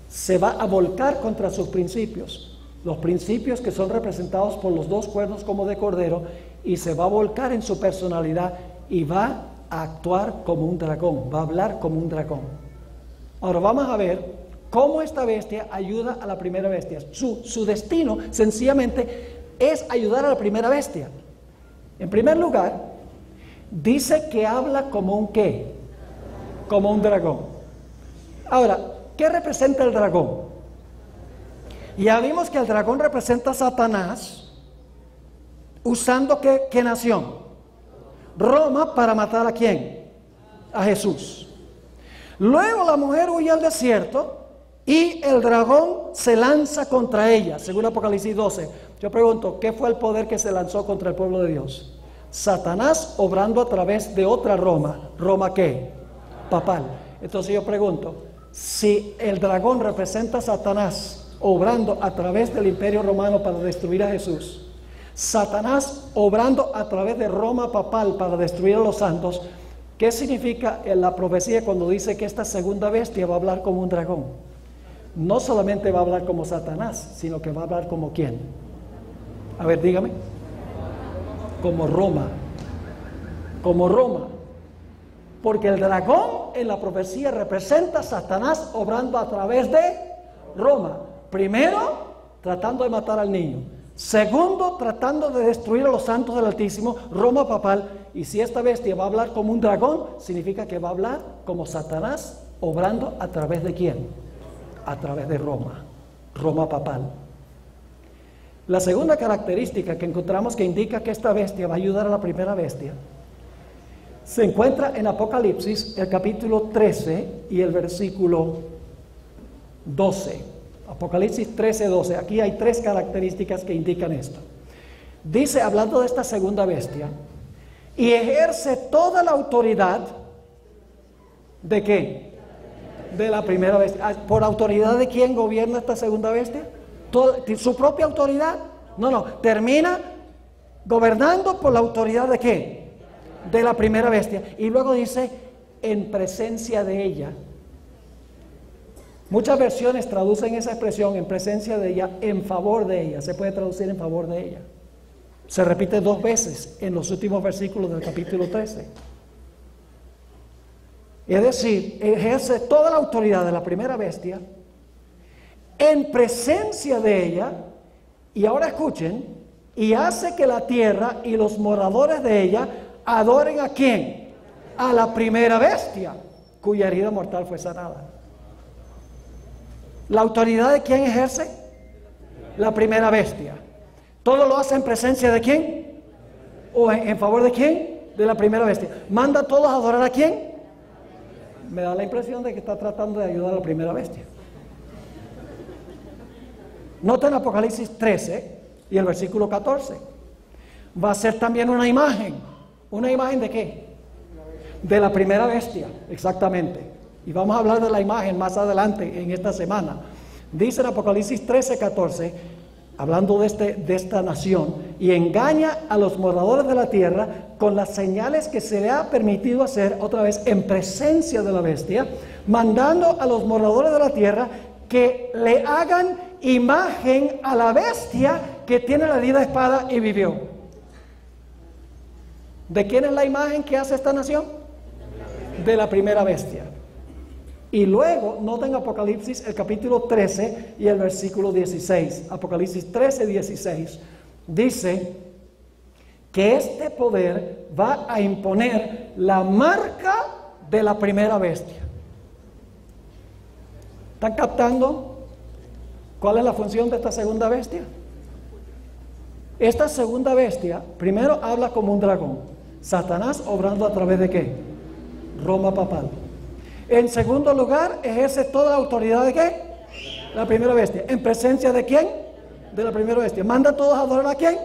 se va a volcar contra sus principios, los principios que son representados por los 2 cuernos como de cordero, y se va a volcar en su personalidad y va a actuar como un dragón, va a hablar como un dragón. Ahora vamos a ver cómo esta bestia ayuda a la primera bestia. Su destino sencillamente es ayudar a la primera bestia. En primer lugar, dice que habla como un ¿qué? Como un dragón. Ahora, ¿qué representa el dragón? Ya vimos que el dragón representa a Satanás, usando ¿qué nación? Roma, para matar ¿a quién? A Jesús. Luego la mujer huye al desierto y el dragón se lanza contra ella, según Apocalipsis 12. Yo pregunto, ¿qué fue el poder que se lanzó contra el pueblo de Dios? Satanás obrando a través de otra Roma. ¿Roma qué? Papal. Entonces yo pregunto, si el dragón representa a Satanás obrando a través del imperio romano para destruir a Jesús, Satanás obrando a través de Roma papal para destruir a los santos, ¿qué significa en la profecía cuando dice que esta segunda bestia va a hablar como un dragón? No solamente va a hablar como Satanás, sino que va a hablar como ¿quién? A ver, dígame. Como Roma. Como Roma. Porque el dragón en la profecía representa a Satanás obrando a través de Roma. Primero, tratando de matar al niño. Segundo, tratando de destruir a los santos del Altísimo, Roma papal. Y si esta bestia va a hablar como un dragón, significa que va a hablar como Satanás, obrando a través de ¿quién? A través de Roma, Roma papal. La segunda característica que encontramos que indica que esta bestia va a ayudar a la primera bestia, se encuentra en Apocalipsis, el capítulo 13 y el versículo 12. Apocalipsis 13, 12. Aquí hay tres características que indican esto. Dice, hablando de esta segunda bestia, y ejerce toda la autoridad ¿de qué? De la primera bestia. ¿Por autoridad de quién gobierna esta segunda bestia? ¿Su propia autoridad? No, termina gobernando por la autoridad ¿de qué? De la primera bestia. Y luego dice, en presencia de ella. Muchas versiones traducen esa expresión, en presencia de ella, en favor de ella. Se puede traducir en favor de ella. Se repite 2 veces en los últimos versículos del capítulo 13. Es decir, ejerce toda la autoridad de la primera bestia en presencia de ella, y ahora escuchen, y hace que la tierra y los moradores de ella adoren ¿a quién? A la primera bestia, cuya herida mortal fue sanada. ¿La autoridad de quién ejerce? La primera bestia. ¿Todo lo hace en presencia de quién? ¿O en favor de quién? De la primera bestia. ¿Manda a todos a adorar a quién? Me da la impresión de que está tratando de ayudar a la primera bestia. Noten Apocalipsis 13 y el versículo 14. Va a ser también una imagen. ¿Una imagen de qué? De la primera bestia, exactamente. Y vamos a hablar de la imagen más adelante en esta semana. Dice en Apocalipsis 13, 14, hablando de esta nación, y engaña a los moradores de la tierra con las señales que se le ha permitido hacer, otra vez en presencia de la bestia, mandando a los moradores de la tierra que le hagan imagen a la bestia que tiene la herida espada y vivió. ¿De quién es la imagen que hace esta nación? De la primera bestia. Y luego, noten Apocalipsis, el capítulo 13 y el versículo 16. Apocalipsis 13, 16. Dice que este poder va a imponer la marca de la primera bestia. ¿Están captando cuál es la función de esta segunda bestia? Esta segunda bestia, primero habla como un dragón. Satanás obrando a través de ¿qué? Roma papal. En segundo lugar, ejerce toda la autoridad de ¿qué? La primera bestia. ¿En presencia de quién? De la primera bestia. ¿Manda a todos a adorar a quién?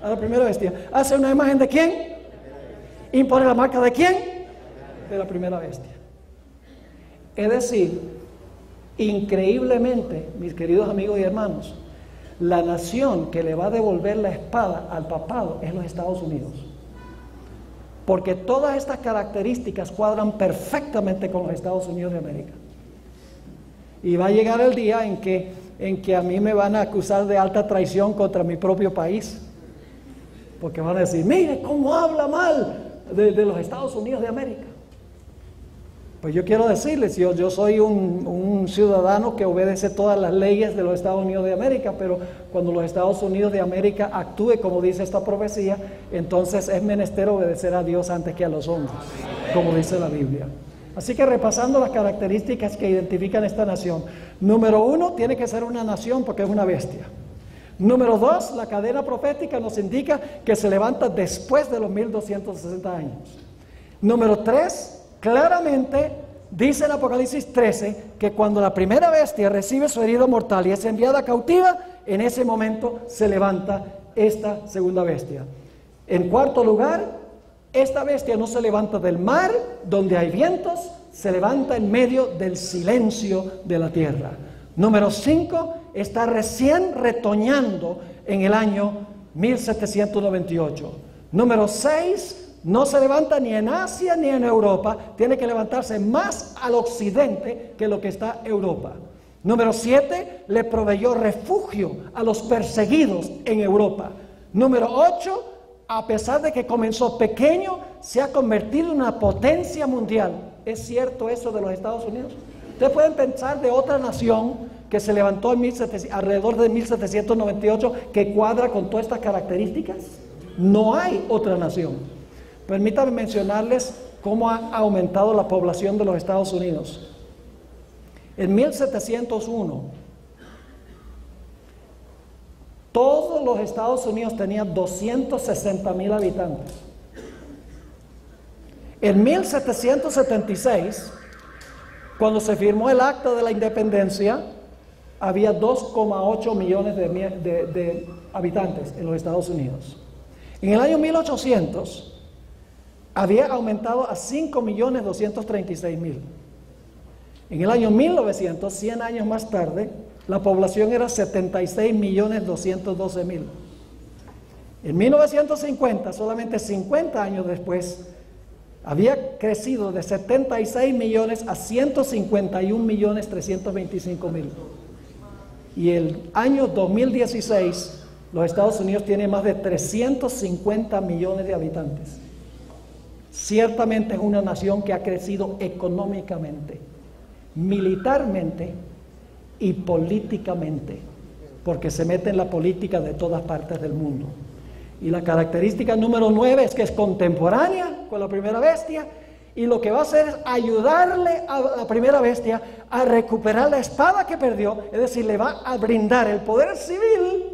A la primera bestia. ¿Hace una imagen de quién? ¿Impone la marca de quién? De la primera bestia. Es decir, increíblemente, mis queridos amigos y hermanos, la nación que le va a devolver la espada al papado es los Estados Unidos. Porque todas estas características cuadran perfectamente con los Estados Unidos de América. Y va a llegar el día en que a mí me van a acusar de alta traición contra mi propio país. Porque van a decir, mire cómo habla mal de los Estados Unidos de América. Pues yo quiero decirles, yo soy un ciudadano que obedece todas las leyes de los Estados Unidos de América, pero cuando los Estados Unidos de América actúe como dice esta profecía, entonces es menester obedecer a Dios antes que a los hombres, como dice la Biblia. Así que repasando las características que identifican esta nación. Número 1, tiene que ser una nación porque es una bestia. Número 2, la cadena profética nos indica que se levanta después de los 1260 años. Número 3, claramente dice en Apocalipsis 13 que cuando la primera bestia recibe su herida mortal y es enviada cautiva, en ese momento se levanta esta segunda bestia. En cuarto lugar, esta bestia no se levanta del mar donde hay vientos, se levanta en medio del silencio de la tierra. Número 5, está recién retoñando en el año 1798. Número 6, no se levanta ni en Asia ni en Europa, tiene que levantarse más al occidente que lo que está Europa. Número 7, le proveyó refugio a los perseguidos en Europa. Número 8, a pesar de que comenzó pequeño, se ha convertido en una potencia mundial. ¿Es cierto eso de los Estados Unidos? Ustedes pueden pensar de otra nación que se levantó alrededor de 1798 que cuadra con todas estas características. No hay otra nación. Permítanme mencionarles cómo ha aumentado la población de los Estados Unidos. En 1701, todos los Estados Unidos tenían 260,000 habitantes. En 1776, cuando se firmó el Acta de la Independencia, había 2,8 millones de habitantes en los Estados Unidos. En el año 1800, había aumentado a 5.236.000. En el año 1900, 100 años más tarde, la población era 76.212.000. En 1950, solamente 50 años después, había crecido de 76 millones a 151.325.000. Y el año 2016, los Estados Unidos tienen más de 350 millones de habitantes. Ciertamente es una nación que ha crecido económicamente, militarmente y políticamente, porque se mete en la política de todas partes del mundo. Y la característica número 9 es que es contemporánea con la primera bestia, y lo que va a hacer es ayudarle a la primera bestia a recuperar la espada que perdió, es decir, le va a brindar el poder civil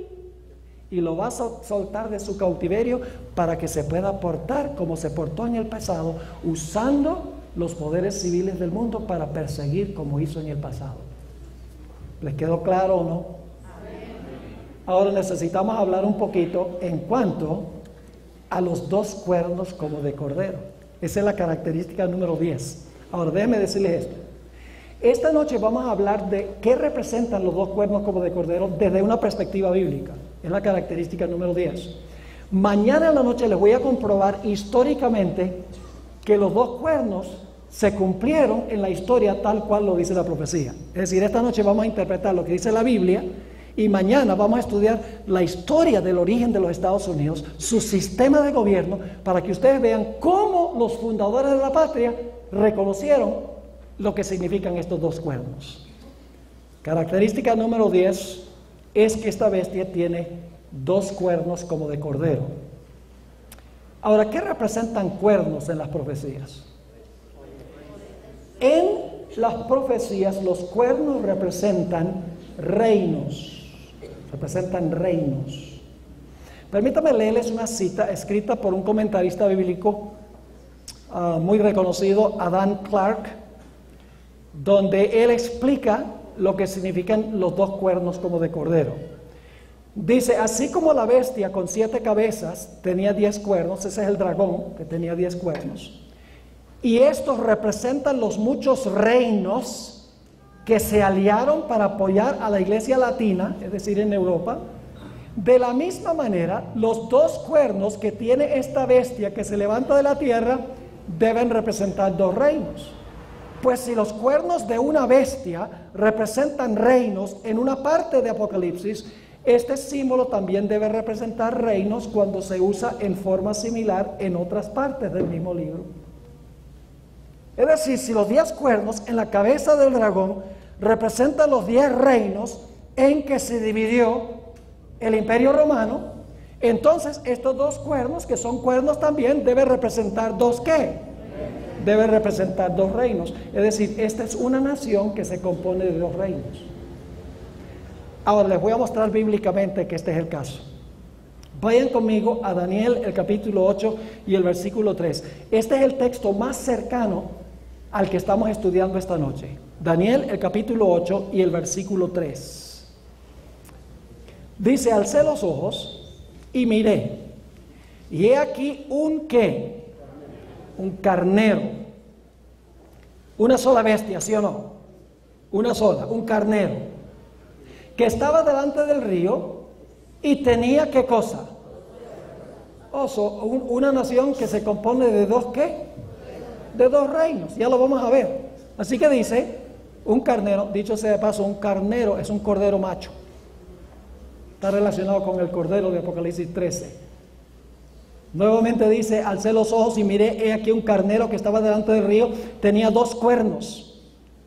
y lo va a soltar de su cautiverio para que se pueda portar como se portó en el pasado, usando los poderes civiles del mundo para perseguir como hizo en el pasado. ¿Les quedó claro o no? Ahora necesitamos hablar un poquito en cuanto a los 2 cuernos como de cordero. Esa es la característica número 10. Ahora déjenme decirles esto. Esta noche vamos a hablar de qué representan los 2 cuernos como de cordero desde una perspectiva bíblica. Es la característica número 10. Mañana en la noche les voy a comprobar históricamente que los 2 cuernos se cumplieron en la historia tal cual lo dice la profecía. Es decir, esta noche vamos a interpretar lo que dice la Biblia y mañana vamos a estudiar la historia del origen de los Estados Unidos, su sistema de gobierno, para que ustedes vean cómo los fundadores de la patria reconocieron lo que significan estos 2 cuernos. Característica número 10 es que esta bestia tiene 2 cuernos como de cordero. Ahora, ¿qué representan cuernos en las profecías? En las profecías los cuernos representan reinos. Permítame leerles una cita escrita por un comentarista bíblico muy reconocido, Adam Clark, donde él explica lo que significan los 2 cuernos como de cordero. Dice, así como la bestia con 7 cabezas tenía 10 cuernos, ese es el dragón que tenía 10 cuernos, y estos representan los muchos reinos que se aliaron para apoyar a la iglesia latina, es decir, en Europa. De la misma manera, los 2 cuernos que tiene esta bestia que se levanta de la tierra deben representar 2 reinos. Pues si los cuernos de una bestia representan reinos en una parte de Apocalipsis, este símbolo también debe representar reinos cuando se usa en forma similar en otras partes del mismo libro. Es decir, si los 10 cuernos en la cabeza del dragón representan los 10 reinos en que se dividió el Imperio Romano, entonces estos 2 cuernos, que son cuernos también, deben representar 2 ¿qué? Deben representar 2 reinos. Es decir, esta es una nación que se compone de 2 reinos. Ahora les voy a mostrar bíblicamente que este es el caso. Vayan conmigo a Daniel, el capítulo 8 y el versículo 3. Este es el texto más cercano al que estamos estudiando esta noche. Daniel, el capítulo 8 y el versículo 3. Dice: alcé los ojos y miré, y he aquí un ¿qué? Un carnero. Una sola bestia, ¿sí o no? Una sola, un carnero, que estaba delante del río y tenía ¿qué cosa? Una nación que se compone de 2 ¿qué? De 2 reinos, ya lo vamos a ver. Así que dice, un carnero, dicho sea de paso, un carnero es un cordero macho. Está relacionado con el cordero de Apocalipsis 13. Nuevamente dice: alcé los ojos y miré, he aquí un carnero que estaba delante del río, tenía 2 cuernos.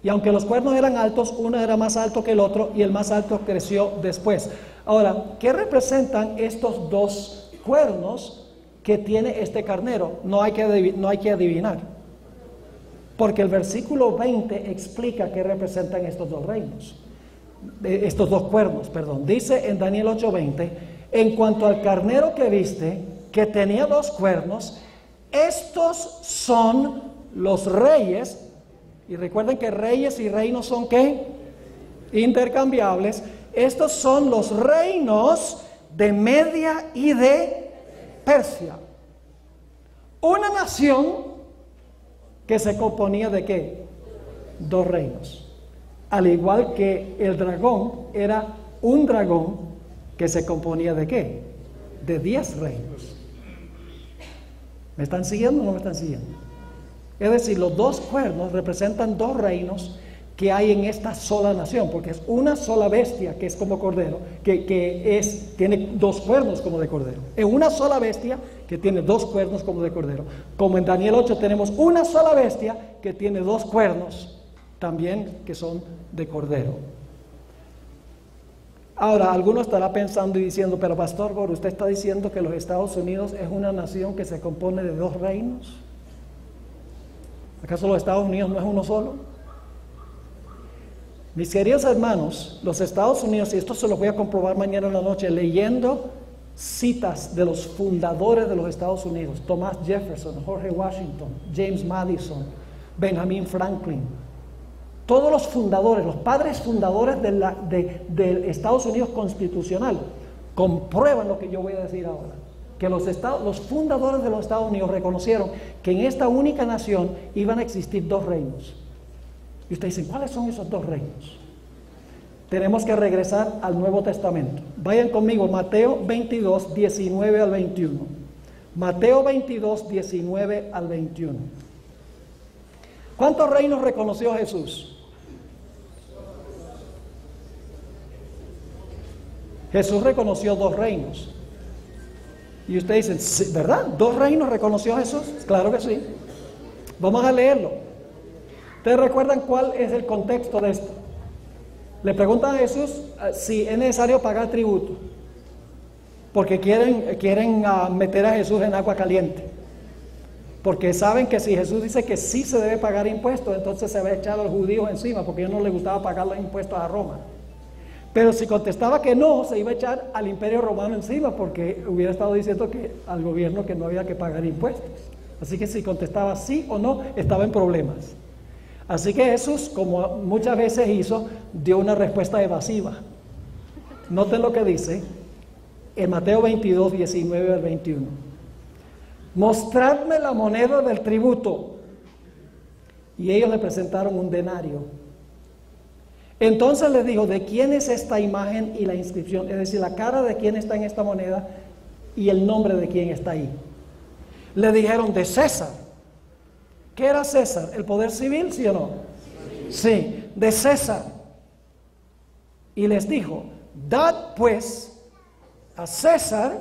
Y aunque los cuernos eran altos, uno era más alto que el otro, y el más alto creció después. Ahora, ¿qué representan estos 2 cuernos que tiene este carnero? No hay que adivinar, porque el versículo 20 explica qué representan estos 2 reinos, estos 2 cuernos, perdón. Dice en Daniel 8:20: en cuanto al carnero que viste, que tenía 2 cuernos, estos son los reyes. Y recuerden que reyes y reinos son ¿qué? Intercambiables. Estos son los reinos de Media y de Persia. Una nación que se componía de ¿qué? 2 reinos. Al igual que el dragón era un dragón que se componía de ¿qué? De 10 reinos. ¿Me están siguiendo o no me están siguiendo? Es decir, los 2 cuernos representan 2 reinos que hay en esta sola nación, porque es una sola bestia que es como cordero, tiene 2 cuernos como de cordero. Es una sola bestia que tiene 2 cuernos como de cordero. Como en Daniel 8 tenemos una sola bestia que tiene 2 cuernos también que son de cordero. Ahora, alguno estará pensando y diciendo: pero Pastor Gor, ¿usted está diciendo que los Estados Unidos es una nación que se compone de 2 reinos? ¿Acaso los Estados Unidos no es uno solo? Mis queridos hermanos, los Estados Unidos, y esto se lo voy a comprobar mañana en la noche, leyendo citas de los fundadores de los Estados Unidos: Thomas Jefferson, George Washington, James Madison, Benjamin Franklin. Todos los fundadores, los padres fundadores de Estados Unidos constitucional, comprueban lo que yo voy a decir ahora. Que los fundadores de los Estados Unidos reconocieron que en esta única nación iban a existir 2 reinos. Y ustedes dicen: ¿cuáles son esos 2 reinos? Tenemos que regresar al Nuevo Testamento. Vayan conmigo, Mateo 22, 19 al 21. Mateo 22, 19 al 21. ¿Cuántos reinos reconoció Jesús? Jesús reconoció 2 reinos. Y ustedes dicen: ¿sí, verdad? ¿2 reinos reconoció Jesús? Claro que sí. Vamos a leerlo. ¿Ustedes recuerdan cuál es el contexto de esto? Le preguntan a Jesús si es necesario pagar tributo, porque quieren meter a Jesús en agua caliente, porque saben que si Jesús dice que sí se debe pagar impuestos, entonces se va a echar a los judíos encima, porque a ellos no les gustaba pagar los impuestos a Roma. Pero si contestaba que no, se iba a echar al Imperio Romano encima, porque hubiera estado diciendo que al gobierno que no había que pagar impuestos. Así que si contestaba sí o no, estaba en problemas. Así que Jesús, como muchas veces hizo, dio una respuesta evasiva. Noten lo que dice en Mateo 22, 19 al 21. Mostradme la moneda del tributo. Y ellos le presentaron un denario. Entonces les dijo: ¿de quién es esta imagen y la inscripción? Es decir, la cara de quién está en esta moneda y el nombre de quién está ahí. Le dijeron: de César. ¿Qué era César? ¿El poder civil, sí o no? Sí, de César. Y les dijo: dad pues a César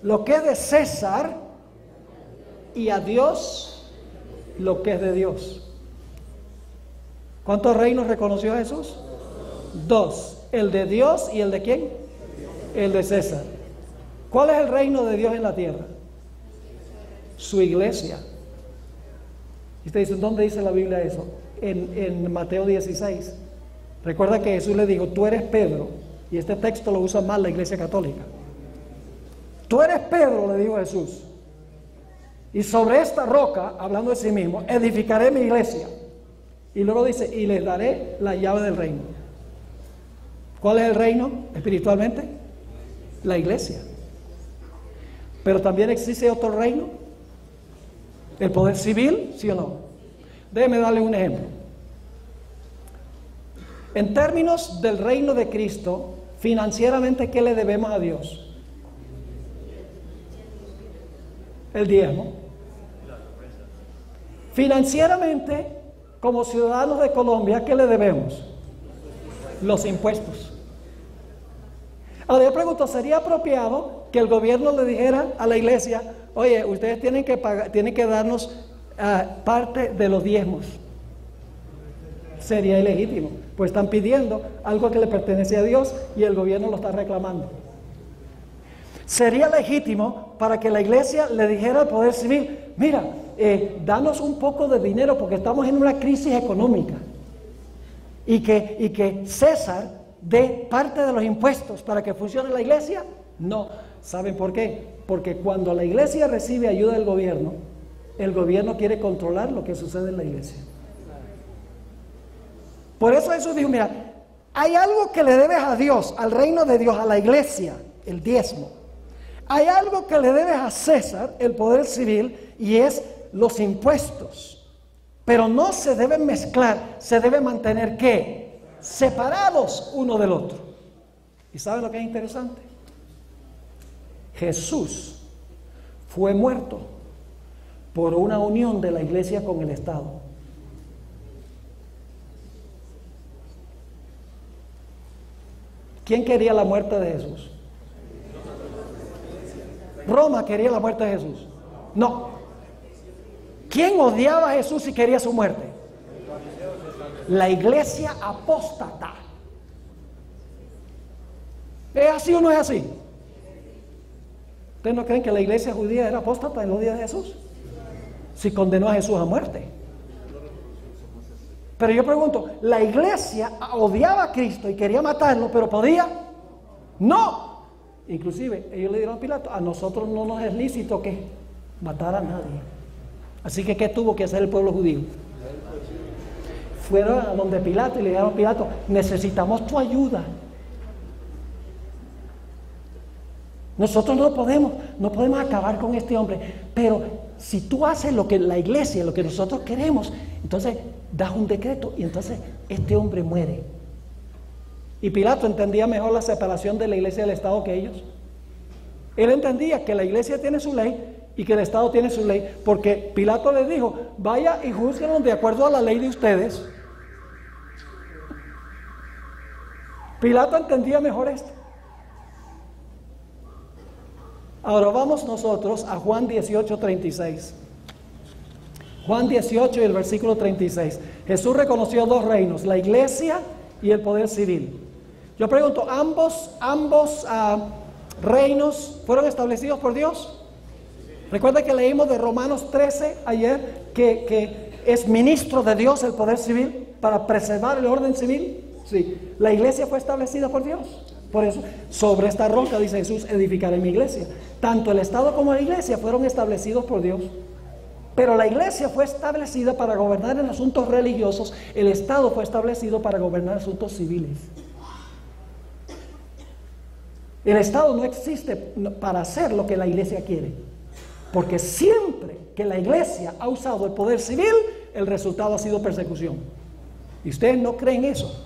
lo que es de César, y a Dios lo que es de Dios. ¿Cuántos reinos reconoció Jesús? Dos. El de Dios y el de ¿quién? El de César. ¿Cuál es el reino de Dios en la tierra? Su iglesia. Y usted dice, ¿dónde dice la Biblia eso? En Mateo 16. Recuerda que Jesús le dijo, tú eres Pedro, y este texto lo usa mal la iglesia católica. Tú eres Pedro, le dijo Jesús, y sobre esta roca, hablando de sí mismo, edificaré mi iglesia. Y luego dice, y les daré la llave del reino. ¿Cuál es el reino espiritualmente? La iglesia. Pero también existe otro reino, el poder civil, ¿sí o no? Déjeme darle un ejemplo. En términos del reino de Cristo, financieramente, ¿qué le debemos a Dios? El diezmo. Financieramente, como ciudadanos de Colombia, ¿qué le debemos? Los impuestos. Ahora yo pregunto, ¿sería apropiado que el gobierno le dijera a la iglesia, oye, ustedes tienen que darnos parte de los diezmos? Sería ilegítimo, pues están pidiendo algo que le pertenece a Dios y el gobierno lo está reclamando. Sería legítimo para que la iglesia le dijera al poder civil, mira, danos un poco de dinero porque estamos en una crisis económica, y que César dé parte de los impuestos para que funcione la iglesia. No. ¿Saben por qué? Porque cuando la iglesia recibe ayuda del gobierno, el gobierno quiere controlar lo que sucede en la iglesia. Por eso Jesús dijo, mira, hay algo que le debes a Dios, al reino de Dios, a la iglesia, el diezmo. Hay algo que le debes a César, el poder civil, y es los impuestos. Pero no se deben mezclar, se debe mantener ¿qué? Separados uno del otro. ¿Y saben lo que es interesante? Jesús fue muerto por una unión de la iglesia con el Estado. ¿Quién quería la muerte de Jesús? Roma quería la muerte de Jesús. No. ¿Quién odiaba a Jesús y quería su muerte? La iglesia apóstata. ¿Es así o no es así? ¿Ustedes no creen que la iglesia judía era apóstata en los días de Jesús? Si condenó a Jesús a muerte. Pero yo pregunto, ¿la iglesia odiaba a Cristo y quería matarlo, pero podía? No. Inclusive, ellos le dieron a Pilato, a nosotros no nos es lícito que matar a nadie. Así que, ¿qué tuvo que hacer el pueblo judío? Fueron a donde Pilato y le dijeron a Pilato, necesitamos tu ayuda. Nosotros no podemos acabar con este hombre, pero si tú haces lo que la iglesia, lo que nosotros queremos, entonces das un decreto y entonces este hombre muere. Y Pilato entendía mejor la separación de la iglesia y del Estado que ellos. Él entendía que la iglesia tiene su ley y que el Estado tiene su ley, porque Pilato les dijo, vaya y júzguenlos de acuerdo a la ley de ustedes. Pilato entendía mejor esto. Ahora vamos nosotros a Juan 18:36. Juan 18 y el versículo 36. Jesús reconoció dos reinos, la iglesia y el poder civil. Yo pregunto, ¿ambos reinos fueron establecidos por Dios? Recuerda que leímos de Romanos 13 ayer, que es ministro de Dios el poder civil para preservar el orden civil. Sí, la iglesia fue establecida por Dios. Por eso, sobre esta roca, dice Jesús, edificaré mi iglesia. Tanto el Estado como la iglesia fueron establecidos por Dios. Pero la iglesia fue establecida para gobernar en asuntos religiosos, el Estado fue establecido para gobernar asuntos civiles. El Estado no existe para hacer lo que la iglesia quiere, porque siempre que la iglesia ha usado el poder civil, el resultado ha sido persecución. Y ustedes no creen eso.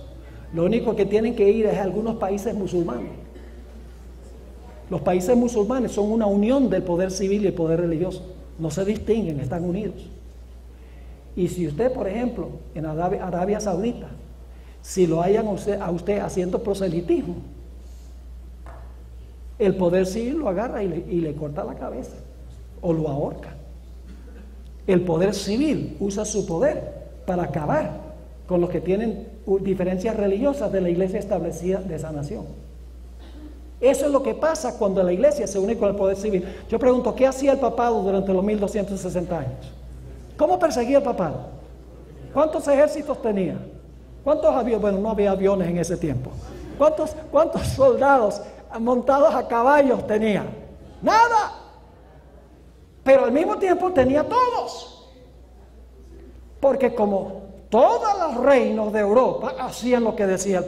Lo único que tienen que ir es a algunos países musulmanes. Los países musulmanes son una unión del poder civil y el poder religioso. No se distinguen, están unidos. Y si usted, por ejemplo, en Arabia Saudita, si lo hayan a usted haciendo proselitismo, el poder civil lo agarra y le corta la cabeza o lo ahorca. El poder civil usa su poder para acabar con los que tienen diferencias religiosas de la iglesia establecida de esa nación. Eso es lo que pasa cuando la iglesia se une con el poder civil. Yo pregunto, ¿qué hacía el papado durante los 1260 años? ¿Cómo perseguía el papado? ¿Cuántos ejércitos tenía? ¿Cuántos aviones? Bueno, no había aviones en ese tiempo. ¿Cuántos soldados montados a caballos tenía? Nada. Pero al mismo tiempo tenía todos. Porque como todos los reinos de Europa hacían lo que decía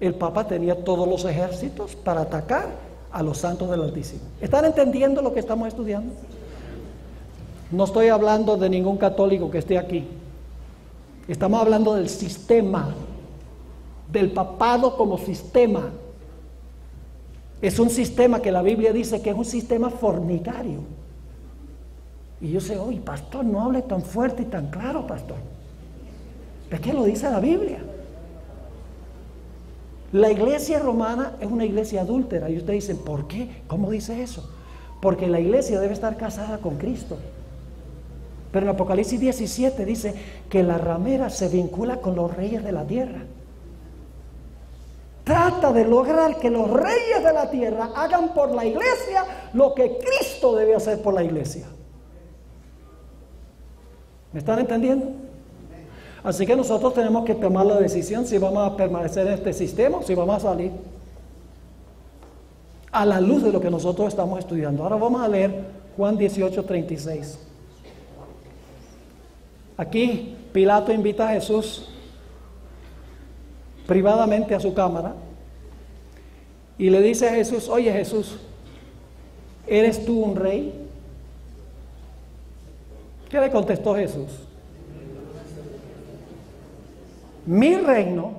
el Papa tenía todos los ejércitos para atacar a los santos del Altísimo. ¿Están entendiendo lo que estamos estudiando? No estoy hablando de ningún católico que esté aquí. Estamos hablando del sistema, del papado como sistema. Es un sistema que la Biblia dice que es un sistema fornicario. Y yo sé, oye, pastor, no hable tan fuerte y tan claro, pastor. Es que lo dice la Biblia. La iglesia romana es una iglesia adúltera. Y ustedes dicen, ¿por qué? ¿Cómo dice eso? Porque la iglesia debe estar casada con Cristo. Pero en Apocalipsis 17 dice que la ramera se vincula con los reyes de la tierra. Trata de lograr que los reyes de la tierra hagan por la iglesia lo que Cristo debe hacer por la iglesia. ¿Me están entendiendo? Así que nosotros tenemos que tomar la decisión si vamos a permanecer en este sistema o si vamos a salir a la luz de lo que nosotros estamos estudiando. Ahora vamos a leer Juan 18:36. Aquí Pilato invita a Jesús privadamente a su cámara y le dice a Jesús, oye Jesús, ¿eres tú un rey? ¿Qué le contestó Jesús? Mi reino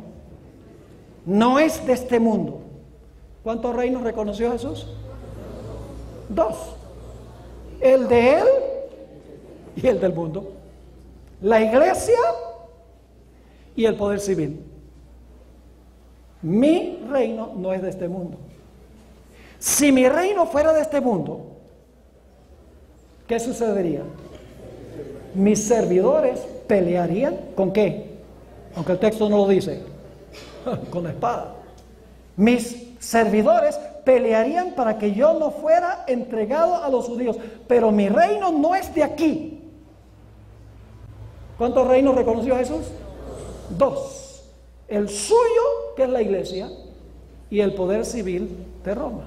no es de este mundo. ¿Cuántos reinos reconoció Jesús? 2. El de él y el del mundo. La iglesia y el poder civil. Mi reino no es de este mundo. Si mi reino fuera de este mundo, ¿qué sucedería? Mis servidores pelearían ¿con qué? Aunque el texto no lo dice, con la espada. Mis servidores pelearían para que yo no fuera entregado a los judíos, pero mi reino no es de aquí. ¿Cuántos reinos reconoció Jesús? 2. El suyo, que es la iglesia, y el poder civil de Roma.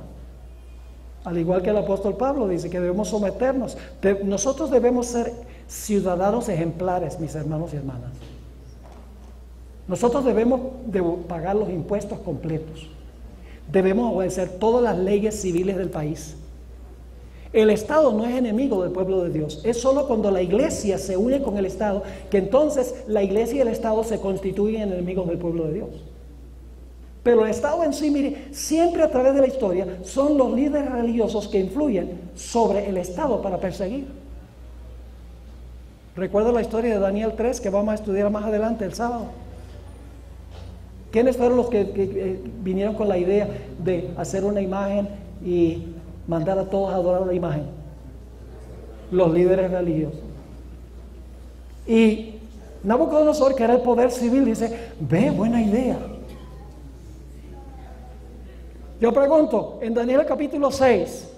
Al igual que el apóstol Pablo dice que debemos someternos. Nosotros debemos ser ciudadanos ejemplares, mis hermanos y hermanas. Nosotros debemos pagar los impuestos completos. Debemos obedecer todas las leyes civiles del país. El Estado no es enemigo del pueblo de Dios. Es solo cuando la iglesia se une con el Estado que entonces la iglesia y el Estado se constituyen enemigos del pueblo de Dios. Pero el Estado en sí, mire, siempre a través de la historia son los líderes religiosos que influyen sobre el Estado para perseguir. Recuerda la historia de Daniel 3 que vamos a estudiar más adelante el sábado. ¿Quiénes fueron los que vinieron con la idea de hacer una imagen y mandar a todos a adorar la imagen? Los líderes religiosos. Y Nabucodonosor, que era el poder civil, dice, ve, buena idea. Yo pregunto, en Daniel capítulo 6,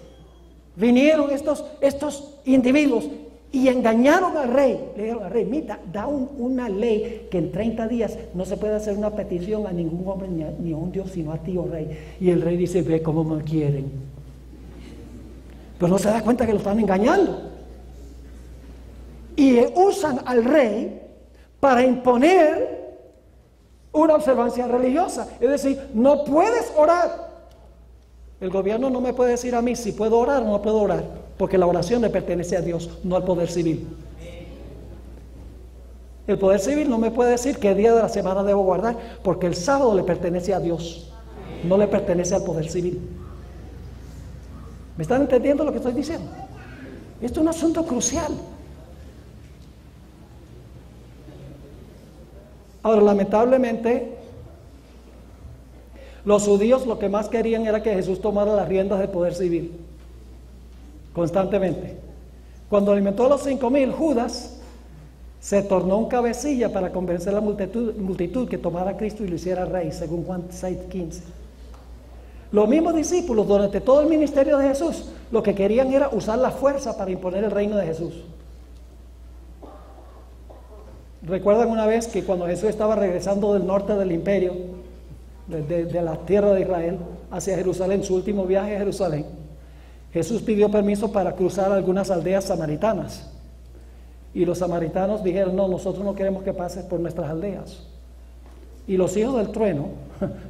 vinieron estos individuos y engañaron al rey. Le dijeron al rey, mira, da una ley que en 30 días no se puede hacer una petición a ningún hombre ni a un Dios, sino a ti, oh rey. Y el rey dice, ve cómo me quieren. Pero no se da cuenta que lo están engañando. Y usan al rey para imponer una observancia religiosa. Es decir, no puedes orar. El gobierno no me puede decir a mí si puedo orar o no puedo orar, porque la oración le pertenece a Dios, no al poder civil. El poder civil no me puede decir qué día de la semana debo guardar, porque el sábado le pertenece a Dios, no le pertenece al poder civil. ¿Me están entendiendo lo que estoy diciendo? Esto es un asunto crucial. Ahora, lamentablemente, los judíos lo que más querían era que Jesús tomara las riendas del poder civil, constantemente. Cuando alimentó a los 5,000, Judas se tornó un cabecilla para convencer a la multitud que tomara a Cristo y lo hiciera rey, según Juan 6:15. Los mismos discípulos durante todo el ministerio de Jesús lo que querían era usar la fuerza para imponer el reino de Jesús. ¿Recuerdan una vez que cuando Jesús estaba regresando del norte del imperio, de la tierra de Israel, hacia Jerusalén, su último viaje a Jerusalén, Jesús pidió permiso para cruzar algunas aldeas samaritanas? Y los samaritanos dijeron: no, nosotros no queremos que pases por nuestras aldeas. Y los hijos del trueno,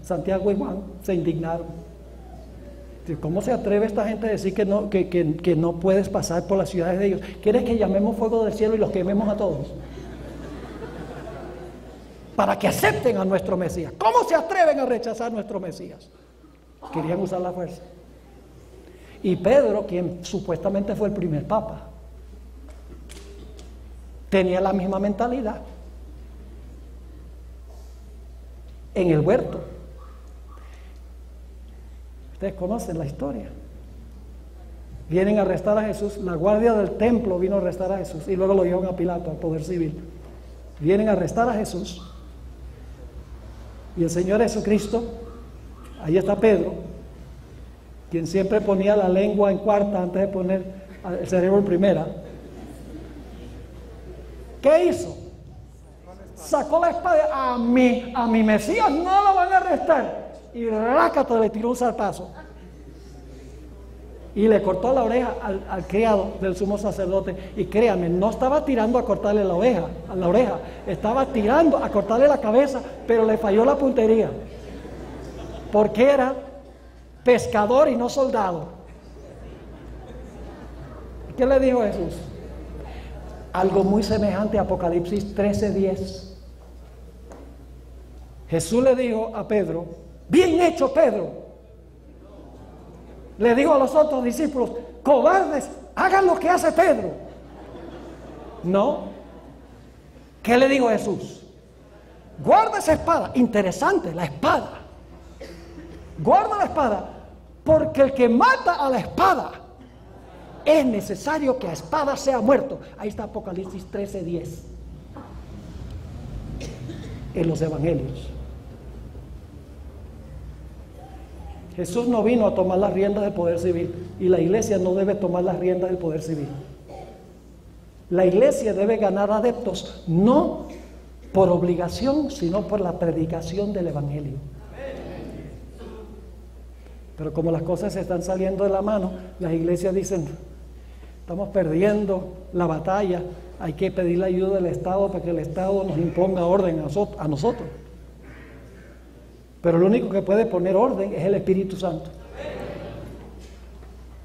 Santiago y Juan, se indignaron. ¿Cómo se atreve esta gente a decir que no puedes pasar por las ciudades de ellos? ¿Quieres que llamemos fuego del cielo y los quememos a todos? Para que acepten a nuestro Mesías. ¿Cómo se atreven a rechazar a nuestro Mesías? Querían usar la fuerza. Y Pedro, quien supuestamente fue el primer papa, tenía la misma mentalidad. En el huerto, ustedes conocen la historia, vienen a arrestar a Jesús. La guardia del templo vino a arrestar a Jesús y luego lo llevan a Pilato, al poder civil. Vienen a arrestar a Jesús y el Señor Jesucristo, ahí está Pedro, quien siempre ponía la lengua en cuarta antes de poner el cerebro en primera. ¿Qué hizo? Sacó la espada. A mi Mesías no lo van a arrestar. Y rácata, le tiró un zarpazo. Y le cortó la oreja al criado del sumo sacerdote. Y créanme, no estaba tirando a cortarle la oreja. Estaba tirando a cortarle la cabeza, pero le falló la puntería. Porque era pescador y no soldado. ¿Qué le dijo Jesús? Algo muy semejante a Apocalipsis 13:10. Jesús le dijo a Pedro: bien hecho, Pedro. Le dijo a los otros discípulos: cobardes, hagan lo que hace Pedro. No. ¿Qué le dijo Jesús? Guarda esa espada. Interesante, la espada. Guarda la espada, porque el que mata a la espada, es necesario que a espada sea muerto. Ahí está Apocalipsis 13:10. En los evangelios. Jesús no vino a tomar las riendas del poder civil, y la iglesia no debe tomar las riendas del poder civil. La iglesia debe ganar adeptos, no por obligación, sino por la predicación del evangelio. Pero como las cosas se están saliendo de la mano, las iglesias dicen: estamos perdiendo la batalla, hay que pedir la ayuda del Estado para que el Estado nos imponga orden a nosotros. Pero lo único que puede poner orden es el Espíritu Santo,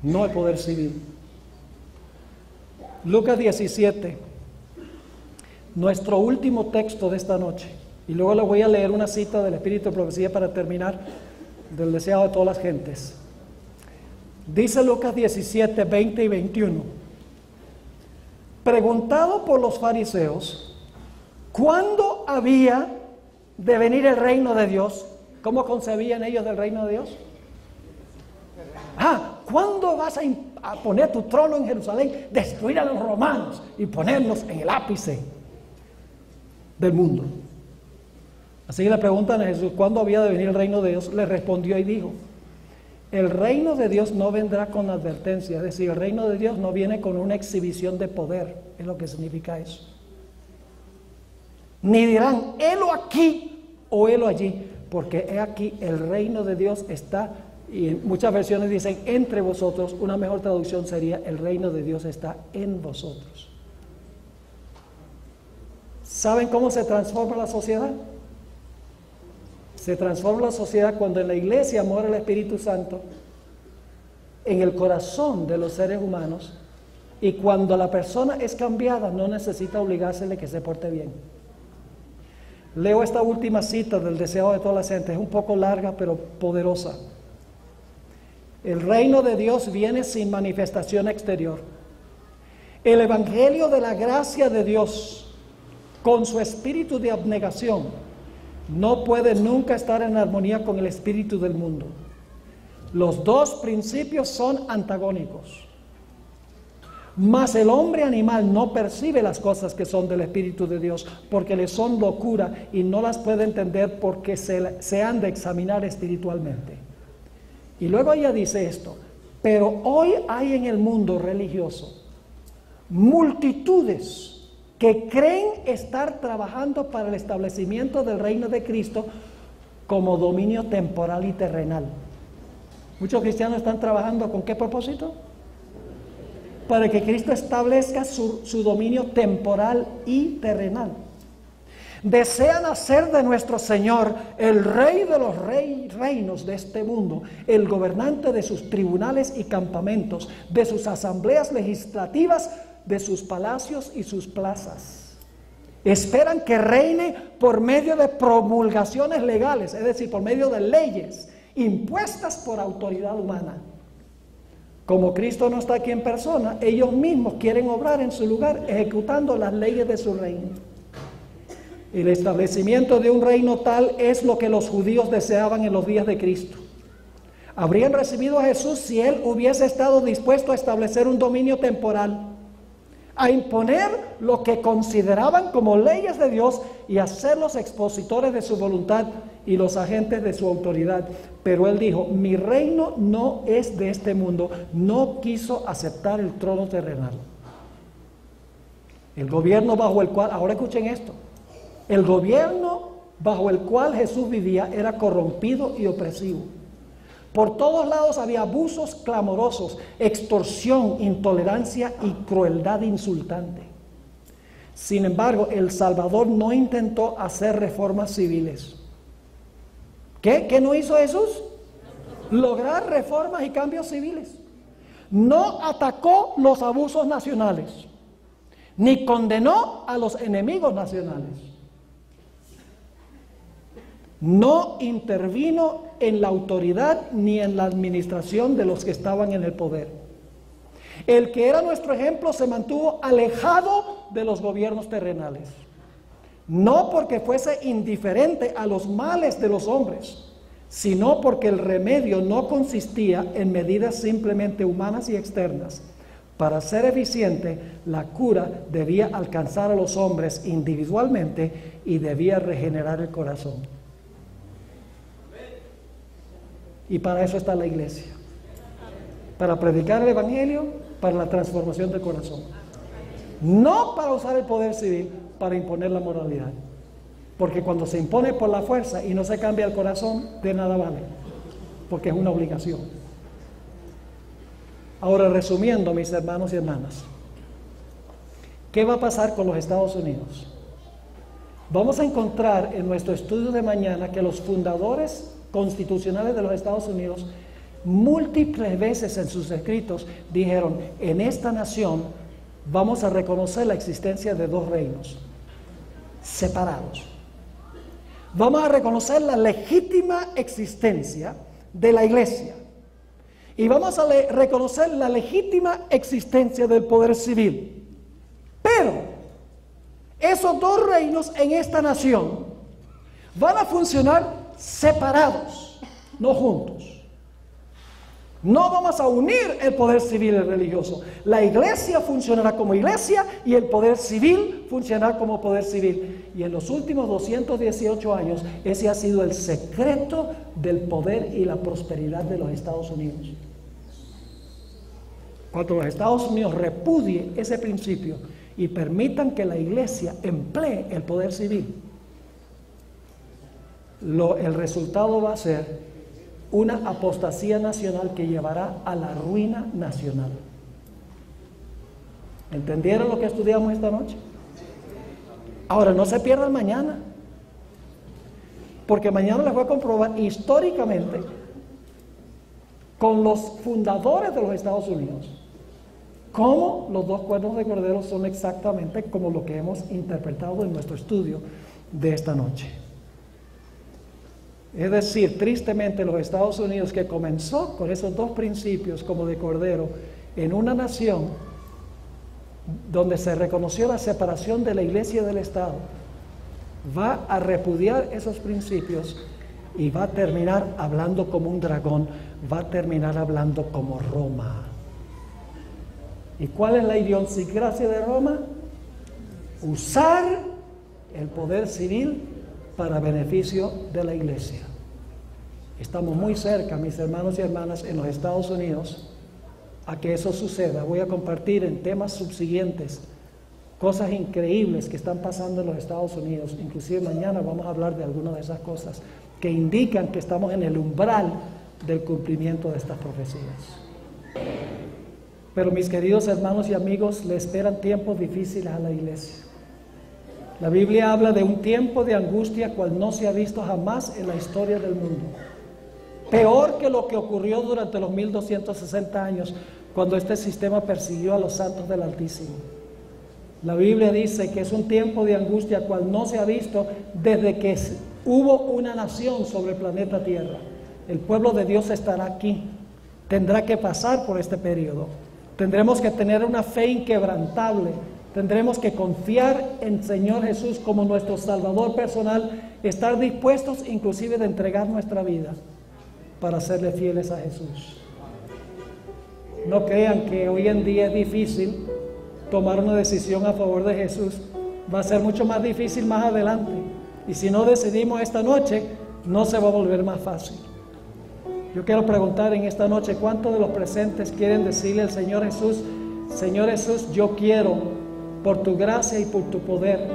no el poder civil. Lucas 17, nuestro último texto de esta noche. Y luego les voy a leer una cita del Espíritu de Profecía para terminar, del deseado de todas las gentes. Dice Lucas 17, 20 y 21. Preguntado por los fariseos ¿cuándo había de venir el reino de Dios? ¿Cómo concebían ellos del reino de Dios? ¿Cuándo vas a poner tu trono en Jerusalén, destruir a los romanos y ponernos en el ápice del mundo? Así que le preguntan a Jesús: ¿cuándo había de venir el reino de Dios? Le respondió y dijo: el reino de Dios no vendrá con advertencia. Es decir, el reino de Dios no viene con una exhibición de poder. Es lo que significa eso. Ni dirán: helo aquí o helo allí, porque he aquí el reino de Dios está, y en muchas versiones dicen entre vosotros. Una mejor traducción sería: el reino de Dios está en vosotros. ¿Saben cómo se transforma la sociedad? Se transforma la sociedad cuando en la iglesia mora el Espíritu Santo en el corazón de los seres humanos, y cuando la persona es cambiada no necesita obligársele que se porte bien. Leo esta última cita del deseado de todas las gentes. Es un poco larga pero poderosa. El reino de Dios viene sin manifestación exterior. El evangelio de la gracia de Dios, con su espíritu de abnegación, no puede nunca estar en armonía con el espíritu del mundo. Los dos principios son antagónicos. Mas el hombre animal no percibe las cosas que son del Espíritu de Dios, porque le son locura y no las puede entender porque se han de examinar espiritualmente. Y luego ella dice esto: pero hoy hay en el mundo religioso multitudes que creen estar trabajando para el establecimiento del reino de Cristo como dominio temporal y terrenal. Muchos cristianos están trabajando ¿con qué propósito? Para que Cristo establezca su dominio temporal y terrenal. Desean hacer de nuestro Señor el rey de los reinos de este mundo, el gobernante de sus tribunales y campamentos, de sus asambleas legislativas, de sus palacios y sus plazas. Esperan que reine por medio de promulgaciones legales, es decir, por medio de leyes impuestas por autoridad humana. Como Cristo no está aquí en persona, ellos mismos quieren obrar en su lugar, ejecutando las leyes de su reino. El establecimiento de un reino tal es lo que los judíos deseaban en los días de Cristo. Habrían recibido a Jesús si Él hubiese estado dispuesto a establecer un dominio temporal, a imponer lo que consideraban como leyes de Dios y a ser los expositores de su voluntad y los agentes de su autoridad. Pero Él dijo: mi reino no es de este mundo. No quiso aceptar el trono terrenal. El gobierno bajo el cual, ahora escuchen esto, el gobierno bajo el cual Jesús vivía era corrompido y opresivo. Por todos lados había abusos clamorosos, extorsión, intolerancia y crueldad insultante. Sin embargo, el Salvador no intentó hacer reformas civiles. ¿Qué no hizo Jesús? Lograr reformas y cambios civiles. No atacó los abusos nacionales, ni condenó a los enemigos nacionales. No intervino en la autoridad ni en la administración de los que estaban en el poder. El que era nuestro ejemplo se mantuvo alejado de los gobiernos terrenales. No porque fuese indiferente a los males de los hombres, sino porque el remedio no consistía en medidas simplemente humanas y externas. Para ser eficiente, la cura debía alcanzar a los hombres individualmente y debía regenerar el corazón. Y para eso está la iglesia, para predicar el evangelio, para la transformación del corazón, no para usar el poder civil para imponer la moralidad, porque cuando se impone por la fuerza y no se cambia el corazón, de nada vale, porque es una obligación. Ahora, resumiendo, mis hermanos y hermanas, ¿qué va a pasar con los Estados Unidos? Vamos a encontrar en nuestro estudio de mañana que los fundadores constitucionales de los Estados Unidos múltiples veces en sus escritos dijeron: en esta nación vamos a reconocer la existencia de dos reinos separados. Vamos a reconocer la legítima existencia de la iglesia y vamos a reconocer la legítima existencia del poder civil. Pero esos dos reinos en esta nación van a funcionar separados, no juntos. No vamos a unir el poder civil y el religioso. La iglesia funcionará como iglesia y el poder civil funcionará como poder civil. Y en los últimos 218 años, ese ha sido el secreto del poder y la prosperidad de los Estados Unidos. Cuando los Estados Unidos repudien ese principio y permitan que la iglesia emplee el poder civil, el resultado va a ser una apostasía nacional que llevará a la ruina nacional. ¿Entendieron lo que estudiamos esta noche? Ahora, no se pierdan mañana, porque mañana les voy a comprobar históricamente con los fundadores de los Estados Unidos cómo los dos cuernos de cordero son exactamente como lo que hemos interpretado en nuestro estudio de esta noche. Es decir, tristemente los Estados Unidos, que comenzó con esos dos principios como de cordero en una nación donde se reconoció la separación de la iglesia y del Estado, va a repudiar esos principios y va a terminar hablando como un dragón, va a terminar hablando como Roma. ¿Y cuál es la idiosincrasia de Roma? Usar el poder civil para beneficio de la iglesia. Estamos muy cerca, mis hermanos y hermanas, en los Estados Unidos, a que eso suceda. Voy a compartir en temas subsiguientes cosas increíbles que están pasando en los Estados Unidos. Inclusive mañana vamos a hablar de algunas de esas cosas que indican que estamos en el umbral del cumplimiento de estas profecías. Pero mis queridos hermanos y amigos, le esperan tiempos difíciles a la iglesia. La Biblia habla de un tiempo de angustia cual no se ha visto jamás en la historia del mundo. Peor que lo que ocurrió durante los 1260 años, cuando este sistema persiguió a los santos del Altísimo. La Biblia dice que es un tiempo de angustia cual no se ha visto desde que hubo una nación sobre el planeta Tierra. El pueblo de Dios estará aquí, tendrá que pasar por este periodo. Tendremos que tener una fe inquebrantable, tendremos que confiar en el Señor Jesús como nuestro Salvador personal, estar dispuestos inclusive de entregar nuestra vida para serle fieles a Jesús. No crean que hoy en día es difícil tomar una decisión a favor de Jesús. Va a ser mucho más difícil más adelante. Y si no decidimos esta noche, no se va a volver más fácil. Yo quiero preguntar en esta noche, ¿cuántos de los presentes quieren decirle al Señor Jesús: Señor Jesús, yo quiero, por tu gracia y por tu poder,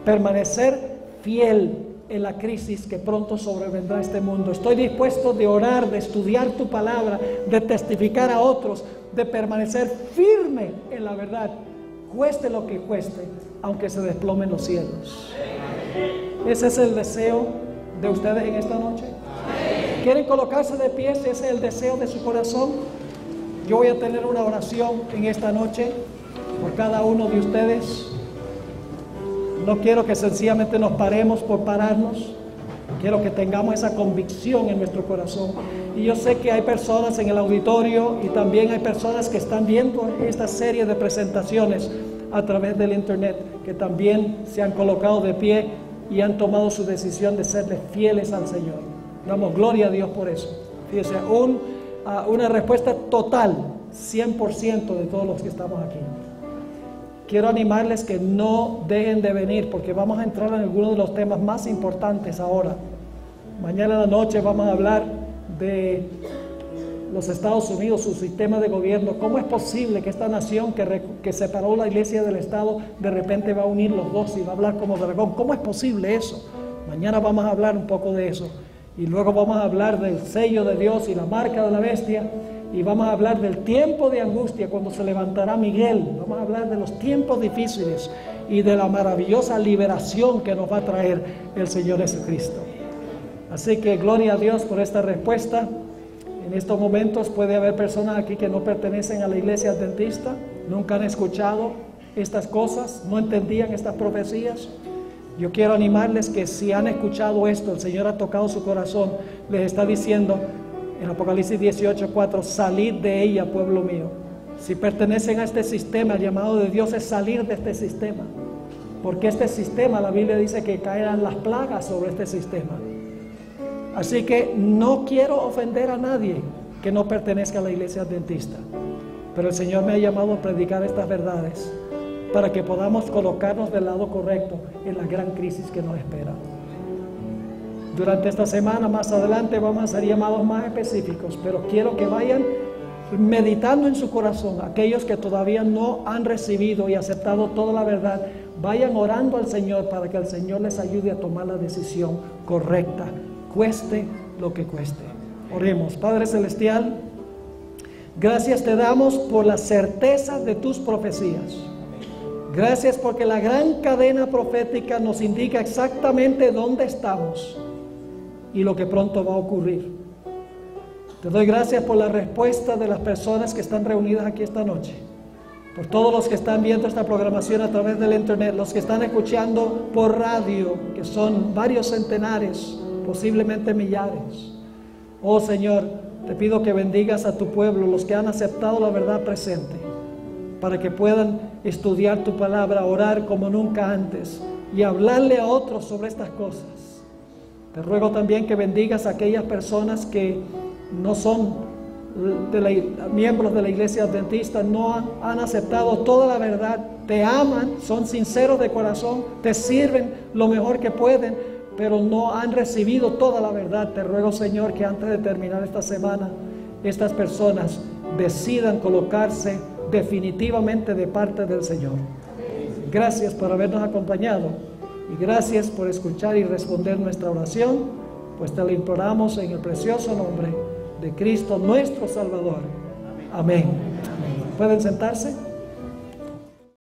permanecer fiel en la crisis que pronto sobrevendrá a este mundo? Estoy dispuesto de orar, de estudiar tu palabra, de testificar a otros, de permanecer firme en la verdad, cueste lo que cueste, aunque se desplomen los cielos. ¿Ese es el deseo de ustedes en esta noche? ¿Quieren colocarse de pie? ¿Ese es el deseo de su corazón? Yo voy a tener una oración en esta noche por cada uno de ustedes. No quiero que sencillamente nos paremos por pararnos. Quiero que tengamos esa convicción en nuestro corazón. Y yo sé que hay personas en el auditorio y también hay personas que están viendo esta serie de presentaciones a través del internet, que también se han colocado de pie y han tomado su decisión de serles fieles al Señor. Damos gloria a Dios por eso. Fíjese, una respuesta total, 100% de todos los que estamos aquí. Quiero animarles que no dejen de venir, porque vamos a entrar en algunos de los temas más importantes ahora. Mañana en la noche vamos a hablar de los Estados Unidos, su sistema de gobierno. ¿Cómo es posible que esta nación que separó la iglesia del Estado de repente va a unir los dos y va a hablar como dragón? ¿Cómo es posible eso? Mañana vamos a hablar un poco de eso. Y luego vamos a hablar del sello de Dios y la marca de la bestia. Y vamos a hablar del tiempo de angustia cuando se levantará Miguel. Vamos a hablar de los tiempos difíciles y de la maravillosa liberación que nos va a traer el Señor Jesucristo. Así que gloria a Dios por esta respuesta. En estos momentos puede haber personas aquí que no pertenecen a la iglesia adventista, nunca han escuchado estas cosas, no entendían estas profecías. Yo quiero animarles que si han escuchado esto, el Señor ha tocado su corazón, les está diciendo en Apocalipsis 18:4, salid de ella, pueblo mío. Si pertenecen a este sistema, el llamado de Dios es salir de este sistema, porque este sistema, la Biblia dice que caerán las plagas sobre este sistema. Así que no quiero ofender a nadie que no pertenezca a la iglesia adventista, pero el Señor me ha llamado a predicar estas verdades para que podamos colocarnos del lado correcto en la gran crisis que nos espera. Durante esta semana, más adelante, vamos a hacer llamados más específicos, pero quiero que vayan meditando en su corazón. Aquellos que todavía no han recibido y aceptado toda la verdad, vayan orando al Señor para que el Señor les ayude a tomar la decisión correcta, cueste lo que cueste. Oremos. Padre Celestial, gracias te damos por la certeza de tus profecías. Gracias porque la gran cadena profética nos indica exactamente dónde estamos y lo que pronto va a ocurrir. Te doy gracias por la respuesta de las personas que están reunidas aquí esta noche, por todos los que están viendo esta programación a través del internet, los que están escuchando por radio, que son varios centenares, posiblemente millares. Oh Señor, te pido que bendigas a tu pueblo, los que han aceptado la verdad presente, para que puedan estudiar tu palabra, orar como nunca antes y hablarle a otros sobre estas cosas. Te ruego también que bendigas a aquellas personas que no son miembros de la iglesia adventista no han aceptado toda la verdad, te aman, son sinceros de corazón, te sirven lo mejor que pueden, pero no han recibido toda la verdad. Te ruego, Señor, que antes de terminar esta semana, estas personas decidan colocarse definitivamente de parte del Señor. Gracias por habernos acompañado y gracias por escuchar y responder nuestra oración, pues te lo imploramos en el precioso nombre de Cristo nuestro Salvador. Amén. ¿Pueden sentarse?